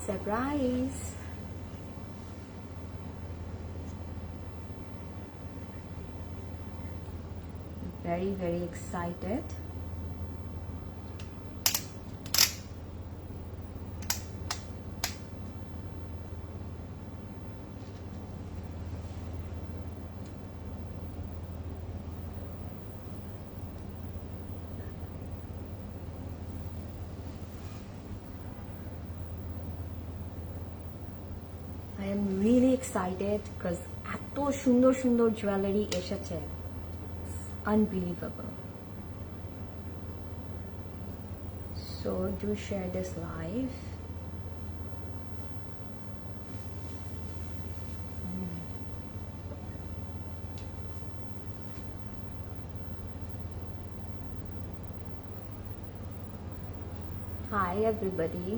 Surprise! Very, very excited. I am really excited because এত সুন্দর সুন্দর জুয়েলারি এসেছে, unbelievable. So do share this live. Hi everybody.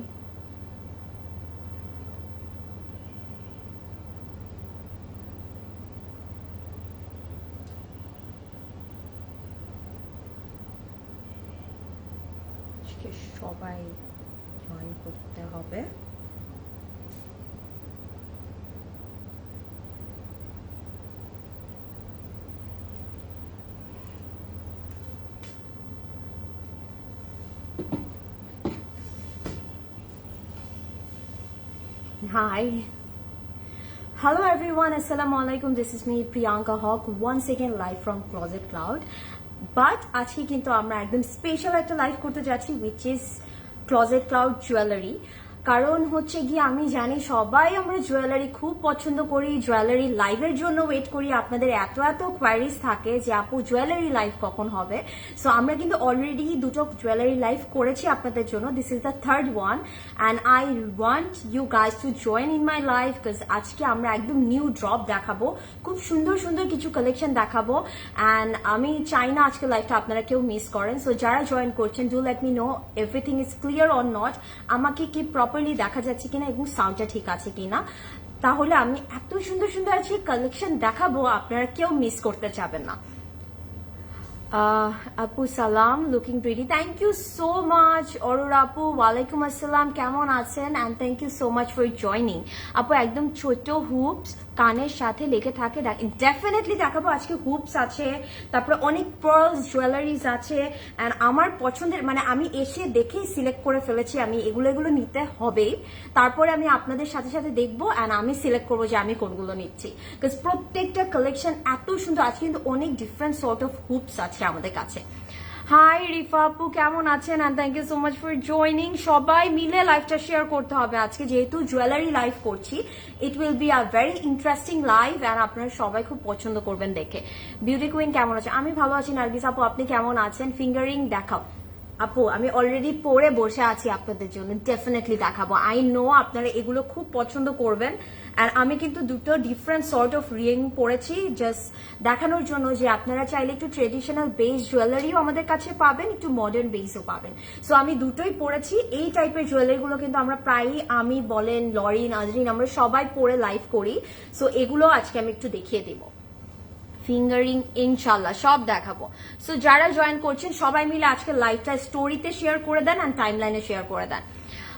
সবাই join করতে হবে। Hi. Hello everyone, Assalamu alaikum. This is me Priyanka Hawk once again live from Closet Cloud. But আজকে কিন্তু আমরা একদম স্পেশাল একটা লাইভ করতে যাচ্ছি which is closet cloud jewellery. কারণ হচ্ছে গিয়ে আমি জানি সবাই আমরা জুয়েলারি খুব পছন্দ করি, জুয়েলারি লাইভের জন্য ওয়েট করি। আপনাদের এত এত কোয়ারিজ থাকে যে আপু জুয়েলারি লাইভ কখন হবে। সো আমরা কিন্তু অলরেডি দুটো জুয়েলারি লাইভ করেছি আপনাদের জন্য। This is the third one and I want you guys to join in my live because আজকে আমরা একদম নিউ ড্রপ দেখাবো, খুব সুন্দর সুন্দর কিছু কালেকশন দেখাবো অ্যান্ড আমি চাই না আজকে লাইভটা আপনারা কেউ মিস করেন। সো যারা জয়েন করছেন do let me know everything is clear or not, আমাকে কি প্রপারলি দেখা যাচ্ছে কিনা এবং সাউন্ডটা ঠিক আছে কিনা। তাহলে আমি এত সুন্দর সুন্দর আজকে কালেকশন দেখাবো, আপনারা কেউ মিস করতে চাবেন না। আপু সালাম, looking pretty, thank you so much. অরুর আপু ওয়ালাইকুম আসসালাম, কেমন আছেন and thank you so much for joining. আপু একদম ছোট হুপস কানের সাথে লেগে থাকে, ডেফিনেটলি দেখাবো। আজকে হুপস আছে, তারপরে অনেক পার্লস জুয়েলারিজ আছে অ্যান্ড আমার পছন্দের, মানে আমি এসে দেখেই সিলেক্ট করে ফেলেছি আমি এগুলো নিতে হবেই। তারপরে আমি আপনাদের সাথে সাথে দেখবো অ্যান্ড আমি সিলেক্ট করবো যে আমি কোনগুলো নিচ্ছি, বিকজ প্রত্যেকটা কালেকশন এত সুন্দর। আজকে কিন্তু অনেক ডিফারেন্ট সর্ট অফ হুপস আছে আমাদের কাছে। হাই রিফা আপু, কেমন আছেন and thank you so much for joining. সবাই মিলে লাইভটা শেয়ার করতে হবে আজকে, যেহেতু জুয়েলারি লাইভ করছি। It will be a very interesting live and আপনারা সবাই খুব পছন্দ করবেন দেখে। বিউটি কুইন কেমন আছে? আমি ভালো আছি নার্গিস আপু, আপনি কেমন আছেন? ফিঙ্গারিং দেখাও আপু, আমি অলরেডি পরে বসে আছি আপনাদের জন্য, ডেফিনেটলি দেখাবো। আই নো আপনারা এগুলো খুব পছন্দ করবেন অ্যান্ড আমি কিন্তু দুটো ডিফারেন্ট সর্ট অফ রিং পরেছি জাস্ট দেখানোর জন্য যে আপনারা চাইলে একটু ট্রেডিশনাল বেস জুয়েলারিও আমাদের কাছে পাবেন, একটু মডার্ন বেসও পাবেন। সো আমি দুটোই পরেছি। এই টাইপের জুয়েলারিগুলো কিন্তু আমরা প্রায়ই, আমি বলেন লরিন আজরিন, আমরা সবাই পরে লাইভ করি। সো এগুলো আজকে আমি একটু দেখিয়ে দেবো। ফিঙ্গারিং ইনশাল্লাহ সব দেখাবো। সো যারা জয়েন করছেন সবাই মিলে আজকে লাইভটা স্টোরিতে শেয়ার করে দেন অ্যান্ড টাইম লাইনে শেয়ার করে দেন।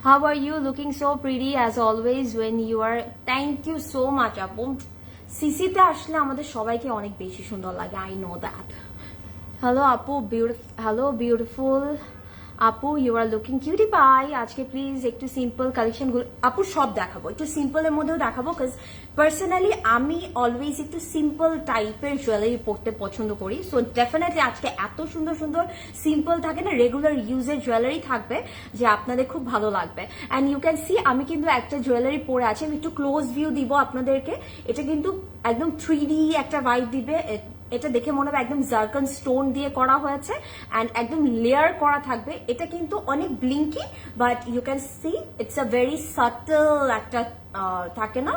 How are you? Looking so pretty as always when you are. Thank you so much আপু। সিসিতে আসলে আমাদের সবাইকে অনেক বেশি সুন্দর লাগে, আই নো দ্যাট। হ্যালো আপু, হ্যালো বিউটিফুল আপু, you are looking cutie pie. আজকে প্লিজ একটু সিম্পল কালেকশনগুলো আপু সব দেখাবো, একটু সিম্পলের মধ্যেও দেখাবো বিকজ পার্সোনালি আমি অলওয়েজ একটু সিম্পল টাইপের জুয়েলারি পরতে পছন্দ করি। সো ডেফিনেটলি আজকে এত সুন্দর সুন্দর সিম্পল থাকে না, রেগুলার ইউজের জুয়েলারি থাকবে যে আপনাদের খুব ভালো লাগবে। অ্যান্ড ইউ ক্যান সি আমি কিন্তু একটা জুয়েলারি পরে আছি, আমি একটু ক্লোজ ভিউ দিব আপনাদেরকে। এটা কিন্তু একদম 3D একটা ভাইব দিবে। এটা দেখে মনে হবে একদম জার্কন স্টোন দিয়ে করা হয়েছে অ্যান্ড একদম লেয়ার করা থাকবে। এটা কিন্তু অনেক blinky but you can see it's a very subtle একটা থাকে না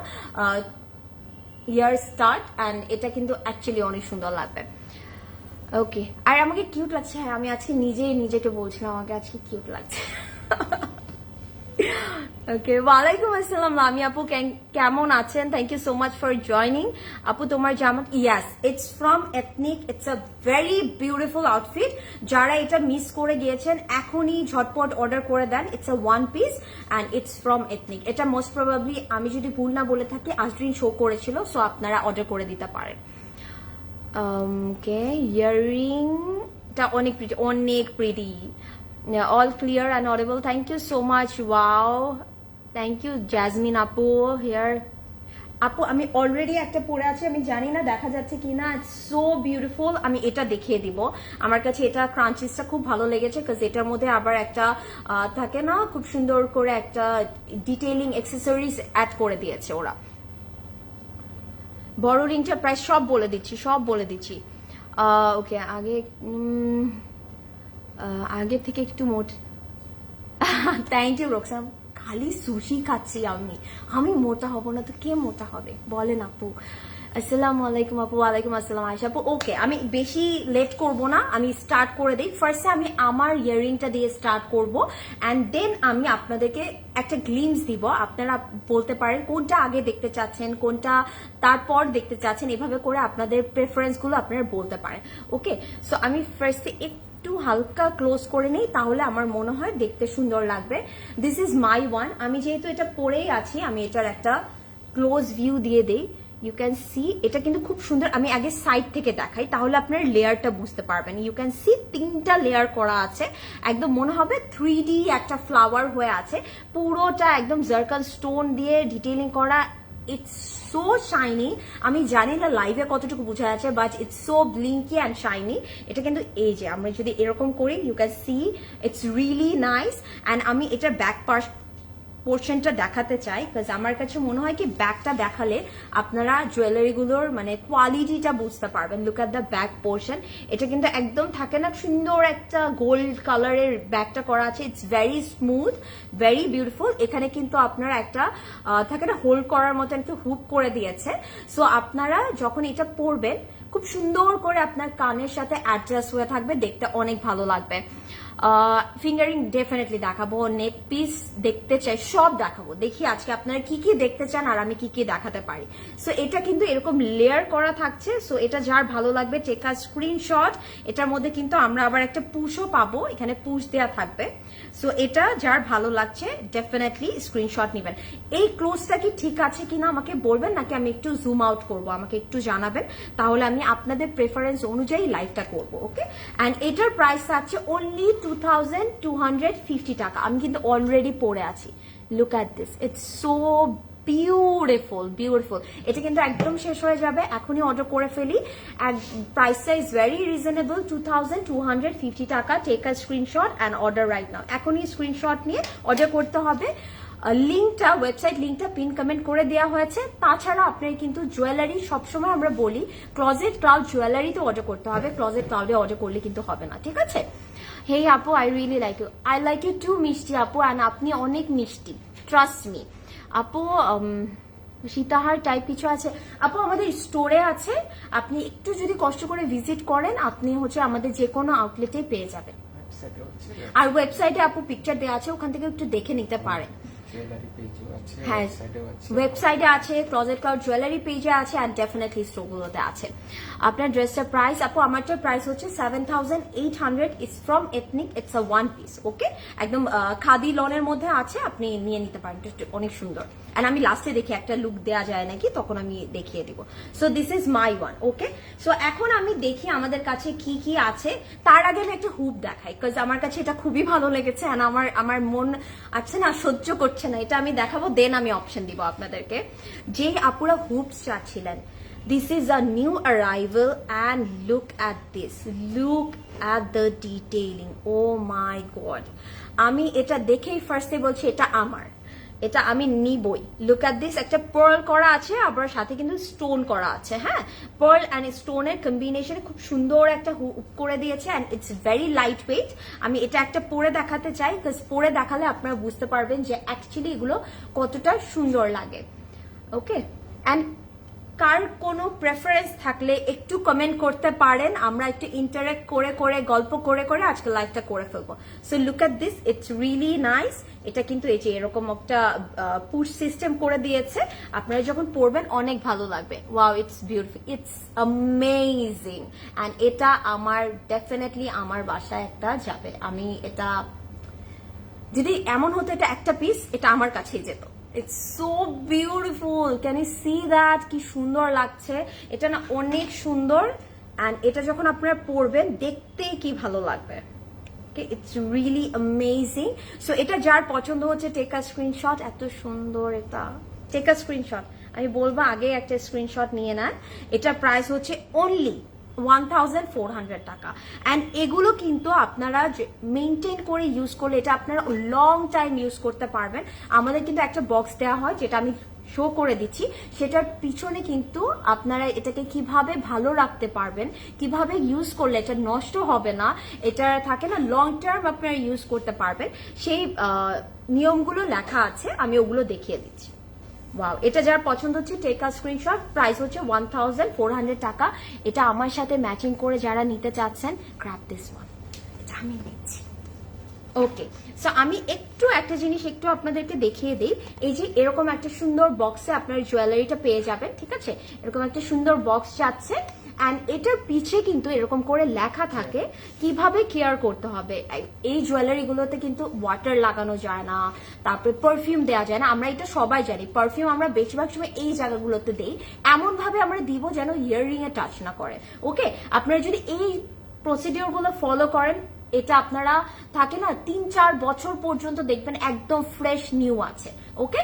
ইয়ার স্টার্ট অ্যান্ড এটা কিন্তু অ্যাকচুয়ালি অনেক সুন্দর লাগবে। ওকে, আর আমাকে কিউট লাগছে। হ্যাঁ, আমি আজকে নিজেকে বলছিলাম আমাকে আজকে কিউট লাগছে। ওকে, ওয়ালাইকুম আসসালাম লামি আপু, কেমন আছেন? Thank you so much for joining. আপু তোমার জামা, yes it's from Ethnic, it's a very beautiful outfit. যারা এটা মিস করে গিয়েছেন এখনই ঝটপট অর্ডার করে দেন। It's a one piece and it's from Ethnic. এটা মোস্ট প্রবাবলি, আমি যদি ভুল না বলে থাকি, আজরিন শো করেছিল, সো আপনারা অর্ডার করে দিতে পারেন। ওকে, ইয়াররিংটা অনেক প্রিটি, অনেক pretty. All clear and audible. Thank you so much. Wow. Thank you, Jasmine Apu here. আপু আমি অলরেডি একটা পরে আছি, আমি জানি না দেখা যাচ্ছে কিনা। So beautiful. আমি এটা দেখিয়ে দিব। আমার কাছে এটা ক্রাঞ্চিসটা খুব ভালো লেগেছে, বিকজ এটার মধ্যে আবার একটা থাকে না, খুব সুন্দর করে একটা ডিটেইলিং অ্যাক্সেসরিজ অ্যাড করে দিয়েছে ওরা। বড় রিংটার প্রাইস সব বলে দিচ্ছি, সব বলে দিচ্ছি। ওকে, আগে থেকে একটু মোট। Thank you Roksam. খালি সুশি খাচ্ছি আমি মোটা হব না তো কে মোটা হবে বলেন আপু? আসসালামু আলাইকুম আপু। ওয়ালাইকুম আসসালাম আয়েশা আপু। ওকে, আমি বেশি লেট করব না, আমি স্টার্ট করে দিই। ফার্স্টে আমি আমার ইয়াররিংটা দিয়ে স্টার্ট করব, অ্যান্ড দেন আমি আপনাদেরকে একটা গ্লিমস দিব। আপনারা বলতে পারেন কোনটা আগে দেখতে চাচ্ছেন, কোনটা তারপর দেখতে চাচ্ছেন, এভাবে করে আপনাদের প্রেফারেন্স গুলো আপনারা বলতে পারেন। ওকে, সো আমি ফার্স্টে একটু হালকা ক্লোজ করে নেই, তাহলে আমার মনে হয় দেখতে সুন্দর লাগবে। This is my one. আমি যেহেতু এটা পরেই আছি, আমি এটার একটা ক্লোজ ভিউ দিয়ে দেই। ইউ ক্যান সি, এটা কিন্তু খুব সুন্দর। আমি আগে সাইড থেকে দেখাই, তাহলে আপনার লেয়ারটা বুঝতে পারবেন। ইউ ক্যান সি 3টা লেয়ার করা আছে, একদম মনে হবে 3D একটা ফ্লাওয়ার হয়ে আছে। পুরোটা একদম জারকান স্টোন দিয়ে ডিটেইলিং করা। It's so shiny. আমি জানি না লাইভে কতটুকু বোঝা যাচ্ছে, but it's so blinky and shiny. এটা কিন্তু এই যে আমরা যদি এরকম করি, you can see it's really nice. And আমি এটার ব্যাক পোর্শনটা দেখাতে চাই, বিকজ আমার কাছে মনে হয় কি ব্যাকটা দেখালে আপনারা জুয়েলারিগুলোর মানে কোয়ালিটিটা বুঝতে পারবেন। Look at the back portion. এটা কিন্তু একদম থাকে না, সুন্দর একটা গোল্ড কালারের ব্যাকটা করা আছে। It's very smooth, very beautiful. এখানে কিন্তু আপনারা একটা থাকে না, হোল্ড করার মতো একটা হুক করে দিয়েছে। সো আপনারা যখন এটা পরবেন, খুব সুন্দর করে আপনার কানের সাথে অ্যাডজাস্ট হয়ে থাকবে, দেখতে অনেক ভালো লাগবে। ফিঙ্গারিং ডেফিনেটলি দেখাবো, নেক পিস দেখতে চাই, সব দেখাবো। দেখি আজকে আপনারা কি কি দেখতে চান আর আমি কি কি দেখাতে পারি। সো এটা কিন্তু এরকম লেয়ার করা থাকছে। সো এটা যার ভালো লাগবে টেক আ স্ক্রিনশট। এটার মধ্যে কিন্তু আমরা আবার একটা পুশও পাবো, এখানে পুশ দেওয়া থাকবে। সো এটা যার ভালো লাগছে ডেফিনেটলি স্ক্রিনশট নেবেন। এই ক্লোজটা কি ঠিক আছে কিনা আমাকে বলবেন, নাকি আমি একটু জুম আউট করবো, আমাকে একটু জানাবেন, তাহলে আমি আপনাদের প্রেফারেন্স অনুযায়ী লাইভটা করবো। ওকে, অ্যান্ড এটার প্রাইস থাকছে অনলি 2250 টাকা। আমি কিন্তু অলরেডি পরে আছি। Look at this, it's so beautiful, beautiful. এটা কিন্তু একদম শেষ হয়ে যাবে, এখনই অর্ডার করে ফেলি। প্রাইসটা ইজ ভেরি রিজনেবল, 2250 টাকা। Take a screenshot and order right now. এখনই স্ক্রিনশট নিয়ে অর্ডার করতে হবে। লিঙ্কটা, ওয়েবসাইট লিঙ্কটা পিন কমেন্ট করে দেওয়া হয়েছে। তাছাড়া আপনার কিন্তু জুয়েলারি সবসময় আমরা বলি ক্লজেট ক্লাউড জুয়েলারিতে অর্ডার করতে হবে, ক্লজেট ক্লাউডে অর্ডার করলে কিন্তু হবে না, ঠিক আছে? হেই আপু, I really like you. I like you too মিষ্টি আপু, অ্যান্ড আপনি অনেক মিষ্টি, ট্রাস্ট মি আপু। সীতাহার টাইপ কিছু আছে আপু, আমাদের স্টোরে আছে। আপনি একটু যদি কষ্ট করে ভিজিট করেন, আপনি হচ্ছে আমাদের যে কোনো আউটলেটে পেয়ে যাবেন। আর ওয়েবসাইটে আপু পিকচার দেওয়া আছে, ওখান থেকে একটু দেখে নিতে পারেন। হ্যাঁ, ওয়েবসাইটে আছে, ক্লজেট ক্লাউড জুয়েলারি পেজে আছে, অ্যান্ড ডেফিনেটলি স্টোরগুলোতে আছে। আপনার ড্রেসটার প্রাইস আপু, আমারটার প্রাইস হচ্ছে 7800। It's from Ethnic, it's a one piece. Okay, একদম খাদি লনের মধ্যে আছে, আপনি নিয়ে নিতে পারেন, অনেক সুন্দর। অ্যান্ড আমি লাস্টে দেখি একটা লুক দেওয়া যায় নাকি, তখন আমি দেখিয়ে দিব। So this is my one. Okay, so এখন আমি দেখি আমাদের কাছে কি কি আছে। তার আগে আমি একটা হুপ দেখাই, বিকজ আমার কাছে এটা খুবই ভালো লেগেছে, অ্যান্ড আমার মন আছে না, সহ্য করছে না, এটা আমি দেখাবো, দেন আমি অপশন দিব আপনাদেরকে। যে আপুরা হুপস চাচ্ছিলেন, this is a new arrival, and look at this, look at the detailing, oh my god। আমি এটা দেখেই ফার্স্টে বলছি এটা আমার, এটা আমি নিবই। লুক অ্যাট দিস, একটা পার্ল করা আছে, আবার সাথে কিন্তু স্টোন করা আছে। হ্যাঁ, পার্ল অ্যান্ড স্টোনের কম্বিনেশনে খুব সুন্দর একটা হুক করে দিয়েছে, and it's very light weight. আমি এটা একটা পরে দেখাতে চাই, বিকজ পরে দেখালে আপনারা বুঝতে পারবেন যে অ্যাকচুয়ালি এগুলো কতটা সুন্দর লাগে। ওকে, অ্যান্ড কার কোনো প্রেফারেন্স থাকলে একটু কমেন্ট করতে পারেন, আমরা একটু ইন্টারেক্ট করে করে গল্প করে করে আজকে লাইভটা করে ফেলবো। So look at this, it's really nice. এটা কিন্তু এই যে এরকম একটা পুশ সিস্টেম করে দিয়েছে, আপনারা যখন পরবেন অনেক ভালো লাগবে। Wow, it's beautiful, it's amazing. And এটা আমার ডেফিনেটলি আমার বাসায় একটা যাবে। আমি এটা যদি এমন হতো এটা একটা পিস, এটা আমার কাছেই যেত। It's so beautiful, can you see that? কি সুন্দর লাগছে এটা না, অনেক সুন্দর। অ্যান্ড এটা যখন আপনারা পরবেন দেখতেই কি ভালো লাগবে। It's really amazing. সো এটা যার পছন্দ হচ্ছে টেক আ স্ক্রিনশট। এত সুন্দর এটা, টেক আ স্ক্রিনশট। আমি বলবো আগে একটা স্ক্রিনশট নিয়ে নেন। এটার প্রাইস হচ্ছে অনলি 1400 টাকা। অ্যান্ড এগুলো কিন্তু আপনারা মেনটেন করে ইউজ করলে এটা আপনারা লং টাইম ইউজ করতে পারবেন। আমাদের কিন্তু একটা বক্স দেওয়া হয়, যেটা আমি শো করে দিচ্ছি, সেটার পিছনে কিন্তু আপনারা এটাকে কিভাবে ভালো রাখতে পারবেন, কিভাবে ইউজ করলে এটা নষ্ট হবে না, এটা থাকে না লং টার্ম আপনারা ইউজ করতে পারবেন, সেই নিয়মগুলো লেখা আছে। আমি ওগুলো দেখিয়ে দিচ্ছি। ওয়াও, এটা যার পছন্দ হচ্ছে টেক আ স্ক্রিনশট। প্রাইস হচ্ছে 1400 টাকা। এটা আমার সাথে ম্যাচিং করে যারা নিতে চাচ্ছেন, গ্র্যাব দিস ওয়ান। এটা আমি নিচ্ছি। ওকে, সো আমি একটু একটা জিনিস একটু আপনাদেরকে দেখিয়ে দিই। এই যে এরকম একটা সুন্দর বক্সে আপনার জুয়েলারিটা পেয়ে যাবেন, ঠিক আছে? এরকম একটা সুন্দর বক্স যাচ্ছে। অ্যান্ড এটার পিছে কিন্তু এরকম করে লেখা থাকে কিভাবে কেয়ার করতে হবে। এই জুয়েলারিগুলোতে কিন্তু ওয়াটার লাগানো যায় না, তারপরে পারফিউম দেওয়া যায় না। আমরা এটা সবাই জানি, পারফিউম আমরা বেশিরভাগ সময় এই জায়গাগুলোতে দেই, এমন ভাবে আমরা দিব যেন ইয়াররিং এ টাচ না করে। ওকে, আপনারা যদি এই প্রসিডিওর গুলো ফলো করেন, এটা আপনারা থাকে না 3-4 বছর পর্যন্ত দেখবেন একদম ফ্রেশ নিউ আছে। ওকে,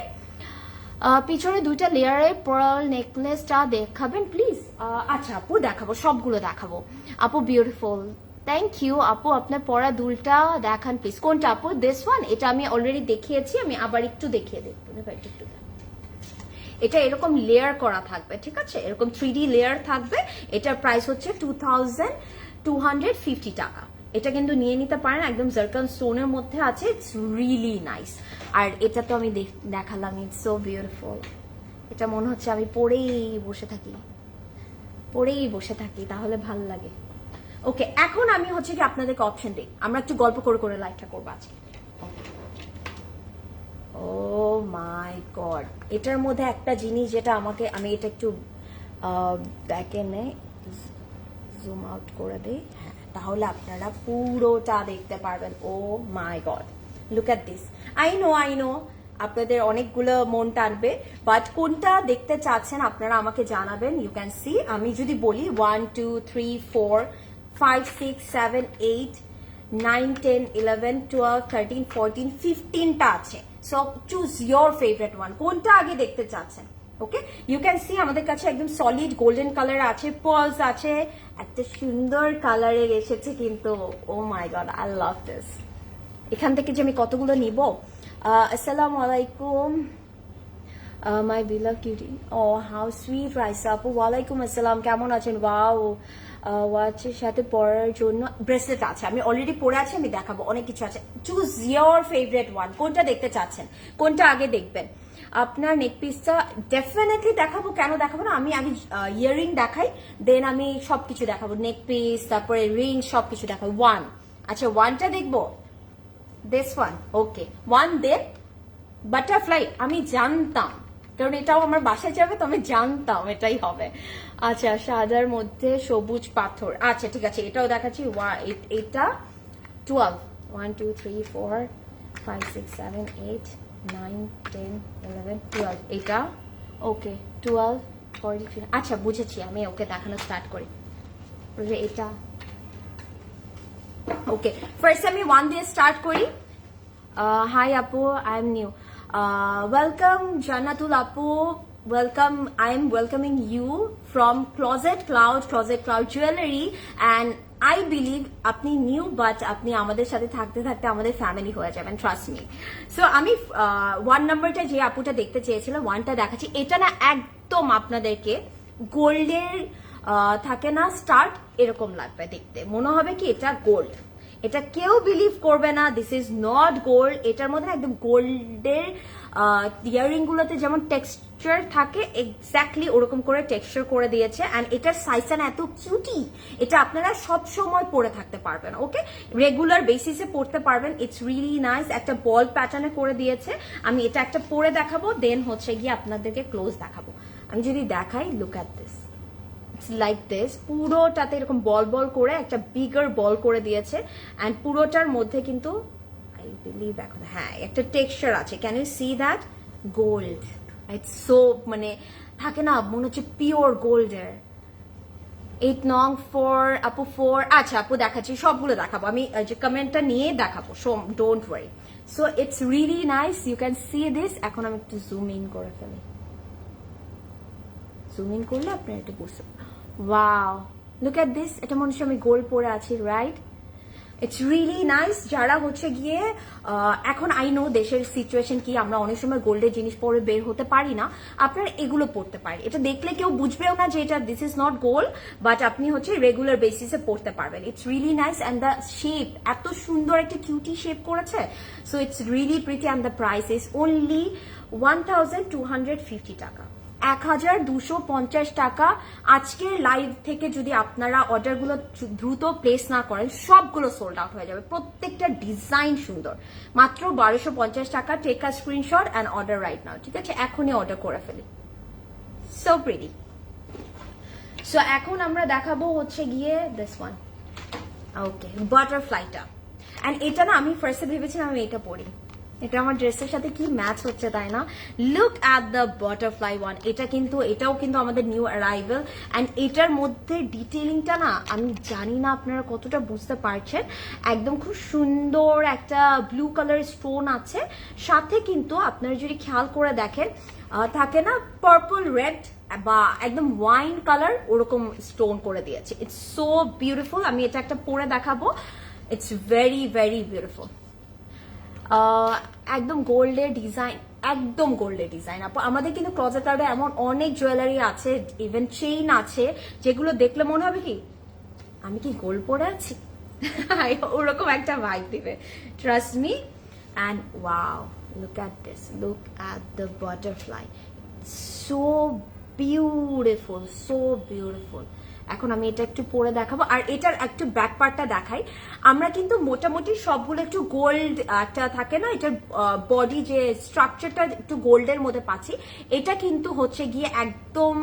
পিছনে 2টা লেয়ারের পার্ল নেকলেসটা দেখাবেন প্লিজ? আচ্ছা আপু, দেখাবো, সবগুলো দেখাবো আপু। বিউটিফুল, থ্যাংক ইউ আপু। আপনার পরা দুলটা দেখান প্লিজ। কোনটা আপু? This one? এটা আমি অলরেডি দেখিয়েছি, আমি আবার একটু দেখিয়ে দেব। এটা এরকম লেয়ার করা থাকবে, ঠিক আছে? এরকম 3D লেয়ার থাকবে। এটার প্রাইস হচ্ছে 2250 টাকা। এটা কিন্তু নিয়ে নিতে পারেন, একদম জারকান স্টোনের মধ্যে আছে। It's really nice. আর এটা তো আমি দেখালাম, ইটস সো বিউটিফুল। এটা মনে হচ্ছে আমি পরেই বসে থাকি, তাহলে ভালো লাগে। ওকে, এখন আমি হচ্ছে কি আপনাদেরকে অপশন দিই, আমরা একটু গল্প করে করে লাইভটা করবো আজকে। ও মাই গড, এটার মধ্যে একটা জিনিস যেটা আমাকে, আমি এটা একটু ব্যাকে জুম আউট করে দিই, হ্যাঁ, তাহলে আপনারা পুরোটা দেখতে পারবেন। Oh my God, look at this. I know আপনাদের অনেকগুলো মন টানবে, বাট কোনটা দেখতে চাচ্ছেন আপনারা আমাকে জানাবেন। ইউ ক্যান সি, আমি যদি বলি 1 2 3 4 5 6 7 8 9 10 11 12 13 14 15টা আছে। So choose your favourite one, কোনটা আগে দেখতে চাচ্ছেন। ওকে, ইউ ক্যান সি আমাদের কাছে একদম সলিড গোল্ডেন কালার আছে, পার্লস আছে, একটা সুন্দর কালারের এসেছে কিন্তু। Oh my God, I love this. এখান থেকে যে আমি কতগুলো নিব। আসসালামু আলাইকুম my beloved cutie. Oh how sweet Raisa আপু, ওয়ালাইকুম আসসালাম, কেমন আছেন? ওয়াও, ওয়াচের সাথে পরার জন্য ব্রেসলেট আছে, আমি অলরেডি পরে আছি, আমি দেখাবো, অনেক কিছু আছে। চুজ ইয়োর ফেভারিট ওয়ান, কোনটা দেখতে চাচ্ছেন, কোনটা আগে দেখবেন। আপনার নেক পিসটা ডেফিনেটলি দেখাবো, কেন দেখাবো না, আমি আগে ইয়াররিং দেখাই, দেন আমি সবকিছু দেখাবো, নেক পিস, তারপরে রিং, সবকিছু দেখাবো। ওয়ান, আচ্ছা ওয়ানটা দেখবো, this one. Okay, one then butterfly. আমি জানতাম, কারণ এটাও আমার বাসায় যাবে, তো আমি জানতাম এটাই হবে। আচ্ছা, সাদার মধ্যে সবুজ পাথর, আচ্ছা ঠিক আছে, এটাও দেখাচ্ছি। এটা 12, 1 2 3 4 5 6 7 8 9 10 11 12, এটা ওকে 12 43। আচ্ছা বুঝেছি, আমি ওকে দেখানো স্টার্ট করি। এটা ওকে, ফার্স্ট আমি 1 দিয়ে স্টার্ট করি। হাই আপু, আই এম নিউ। ওয়েলকাম জান্নাতুল আপু, welcome. I am welcoming you from Closet Cloud Jewelry, and I believe আপনি নিউ, বাট আপনি আমাদের সাথে থাকতে থাকতে আমাদের ফ্যামিলি হয়ে যাবেন, ট্রাস্ট মি। সো আমি 1 নাম্বারটা যে আপুটা দেখতে চেয়েছিল, 1টা দেখাচ্ছি। এটা না একদম আপনাদেরকে গোল্ডের থাকে না স্টার্ট, এরকম লাগবে দেখতে, মনে হবে কি এটা গোল্ড। এটা কেউ বিলিভ করবে না, দিস ইজ নট গোল্ড। এটার মধ্যে একদম গোল্ডের ইয়াররিং গুলোতে যেমন টেক্সচার থাকে এক্স্যাক্টলি ওরকম করে টেক্সচার করে দিয়েছে। অ্যান্ড এটার সাইজটা এত কিউটি, এটা আপনারা সব সময় পরে থাকতে পারবেন। ওকে, রেগুলার বেসিসে পরতে পারবেন। ইটস রিয়েলি নাইস, একটা বল প্যাটার্নে করে দিয়েছে। আমি এটা একটা পরে দেখাবো, দেন হচ্ছে গিয়ে আপনাদেরকে ক্লোজ দেখাবো। আমি যদি দেখাই, look at this, like this, পুরোটাতে এরকম বল বল করে একটা বিগার বল করে দিয়েছে। অ্যান্ড পুরোটার মধ্যে কিন্তু আই বিলিভ এখন হ্যাঁ একটা টেক্সচার আছে। Can you see that? Gold, it's so মানে থাকে না মনে হচ্ছে পিওর গোল্ডের। 8 নং 4 আপু 4, আচ্ছা আপু দেখাচ্ছি, সবগুলো দেখাবো আমি, যে কমেন্টটা নিয়ে দেখাবো, so don't worry. So it's really nice, you can see this. এখন আমি একটু জুম ইন করে ফেলি, জুম ইন করলে আপনারা এটা বুঝতে, ওয়াও লুক এট দিস, এটা মনে হচ্ছে আমি গোল্ড পরে আছি, রাইট? It's really nice. যারা হচ্ছে গিয়ে এখন আই নো দেশের সিচুয়েশন কি, আমরা অনেক সময় গোল্ডের জিনিস পরে বের হতে পারি না, আপনারা এগুলো পড়তে পারেন। এটা দেখলে কেউ বুঝবেও না যে এটা this is not gold, but আপনি হচ্ছে রেগুলার বেসিসে পড়তে পারবেন। It's really nice and the shape এত সুন্দর একটা কিউটি শেপ করেছে। So it's really pretty and the price is only 1250 টাকা, 1250 টাকা। আজকের লাইভ থেকে যদি আপনারা অর্ডারগুলো দ্রুত প্লেস না করেন, সবগুলো সোল্ড আউট হয়ে যাবে। প্রত্যেকটা ডিজাইন সুন্দর, মাত্র 1250 টাকা। Take a screenshot and order right now, ঠিক আছে? এখনই অর্ডার করে ফেলি, সো প্রিটি। সো এখন আমরা দেখাবো হচ্ছে গিয়ে দিস ওয়ান, ওকে, বাটারফ্লাইটা। অ্যান্ড এটা না আমি ফার্স্টে ভেবেছিলাম আমি এটা পরি, এটা আমার ড্রেসের সাথে কি ম্যাচ হচ্ছে তাই না? Look at the butterfly one. এটাও কিন্তু আমাদের নিউ অ্যারাইভেল। অ্যান্ড এটার মধ্যে ডিটেলিংটা না আমি জানি না আপনারা কতটা বুঝতে পারছেন। একদম খুব সুন্দর একটা ব্লু কালার স্টোন আছে, সাথে কিন্তু আপনারা যদি খেয়াল করে দেখেন থাকে না পার্পল রেড বা একদম ওয়াইন কালার, ওরকম স্টোন করে দিয়েছে। It's so beautiful. আমি এটা একটা পরে দেখাবো, ইটস ভেরি ভেরি বিউটিফুল। একদম গোল্ডের ডিজাইন, একদম গোল্ডের ডিজাইন। আমাদের কিন্তু ক্লোজেট আউটে এমন অনেক জুয়েলারি আছে, ইভেন চেইন আছে, যেগুলো দেখলে মনে হবে কি আমি কি গোল্ড পরে আছি, ওরকম একটা ভাইব দিবে, trust me. And wow, look at this, look at the butterfly, so beautiful, so beautiful. এখন আমি এটা একটু পরে দেখাবো। আর এটার একটু ব্যাক পার্টটা দেখাই। আমরা কিন্তু মোটামুটি সবগুলো একটু গোল্ড একটা থাকে না, এটার বডি যে স্ট্রাকচারটা একটু গোল্ডের মধ্যে পাচ্ছি। এটা কিন্তু হচ্ছে গিয়ে একদম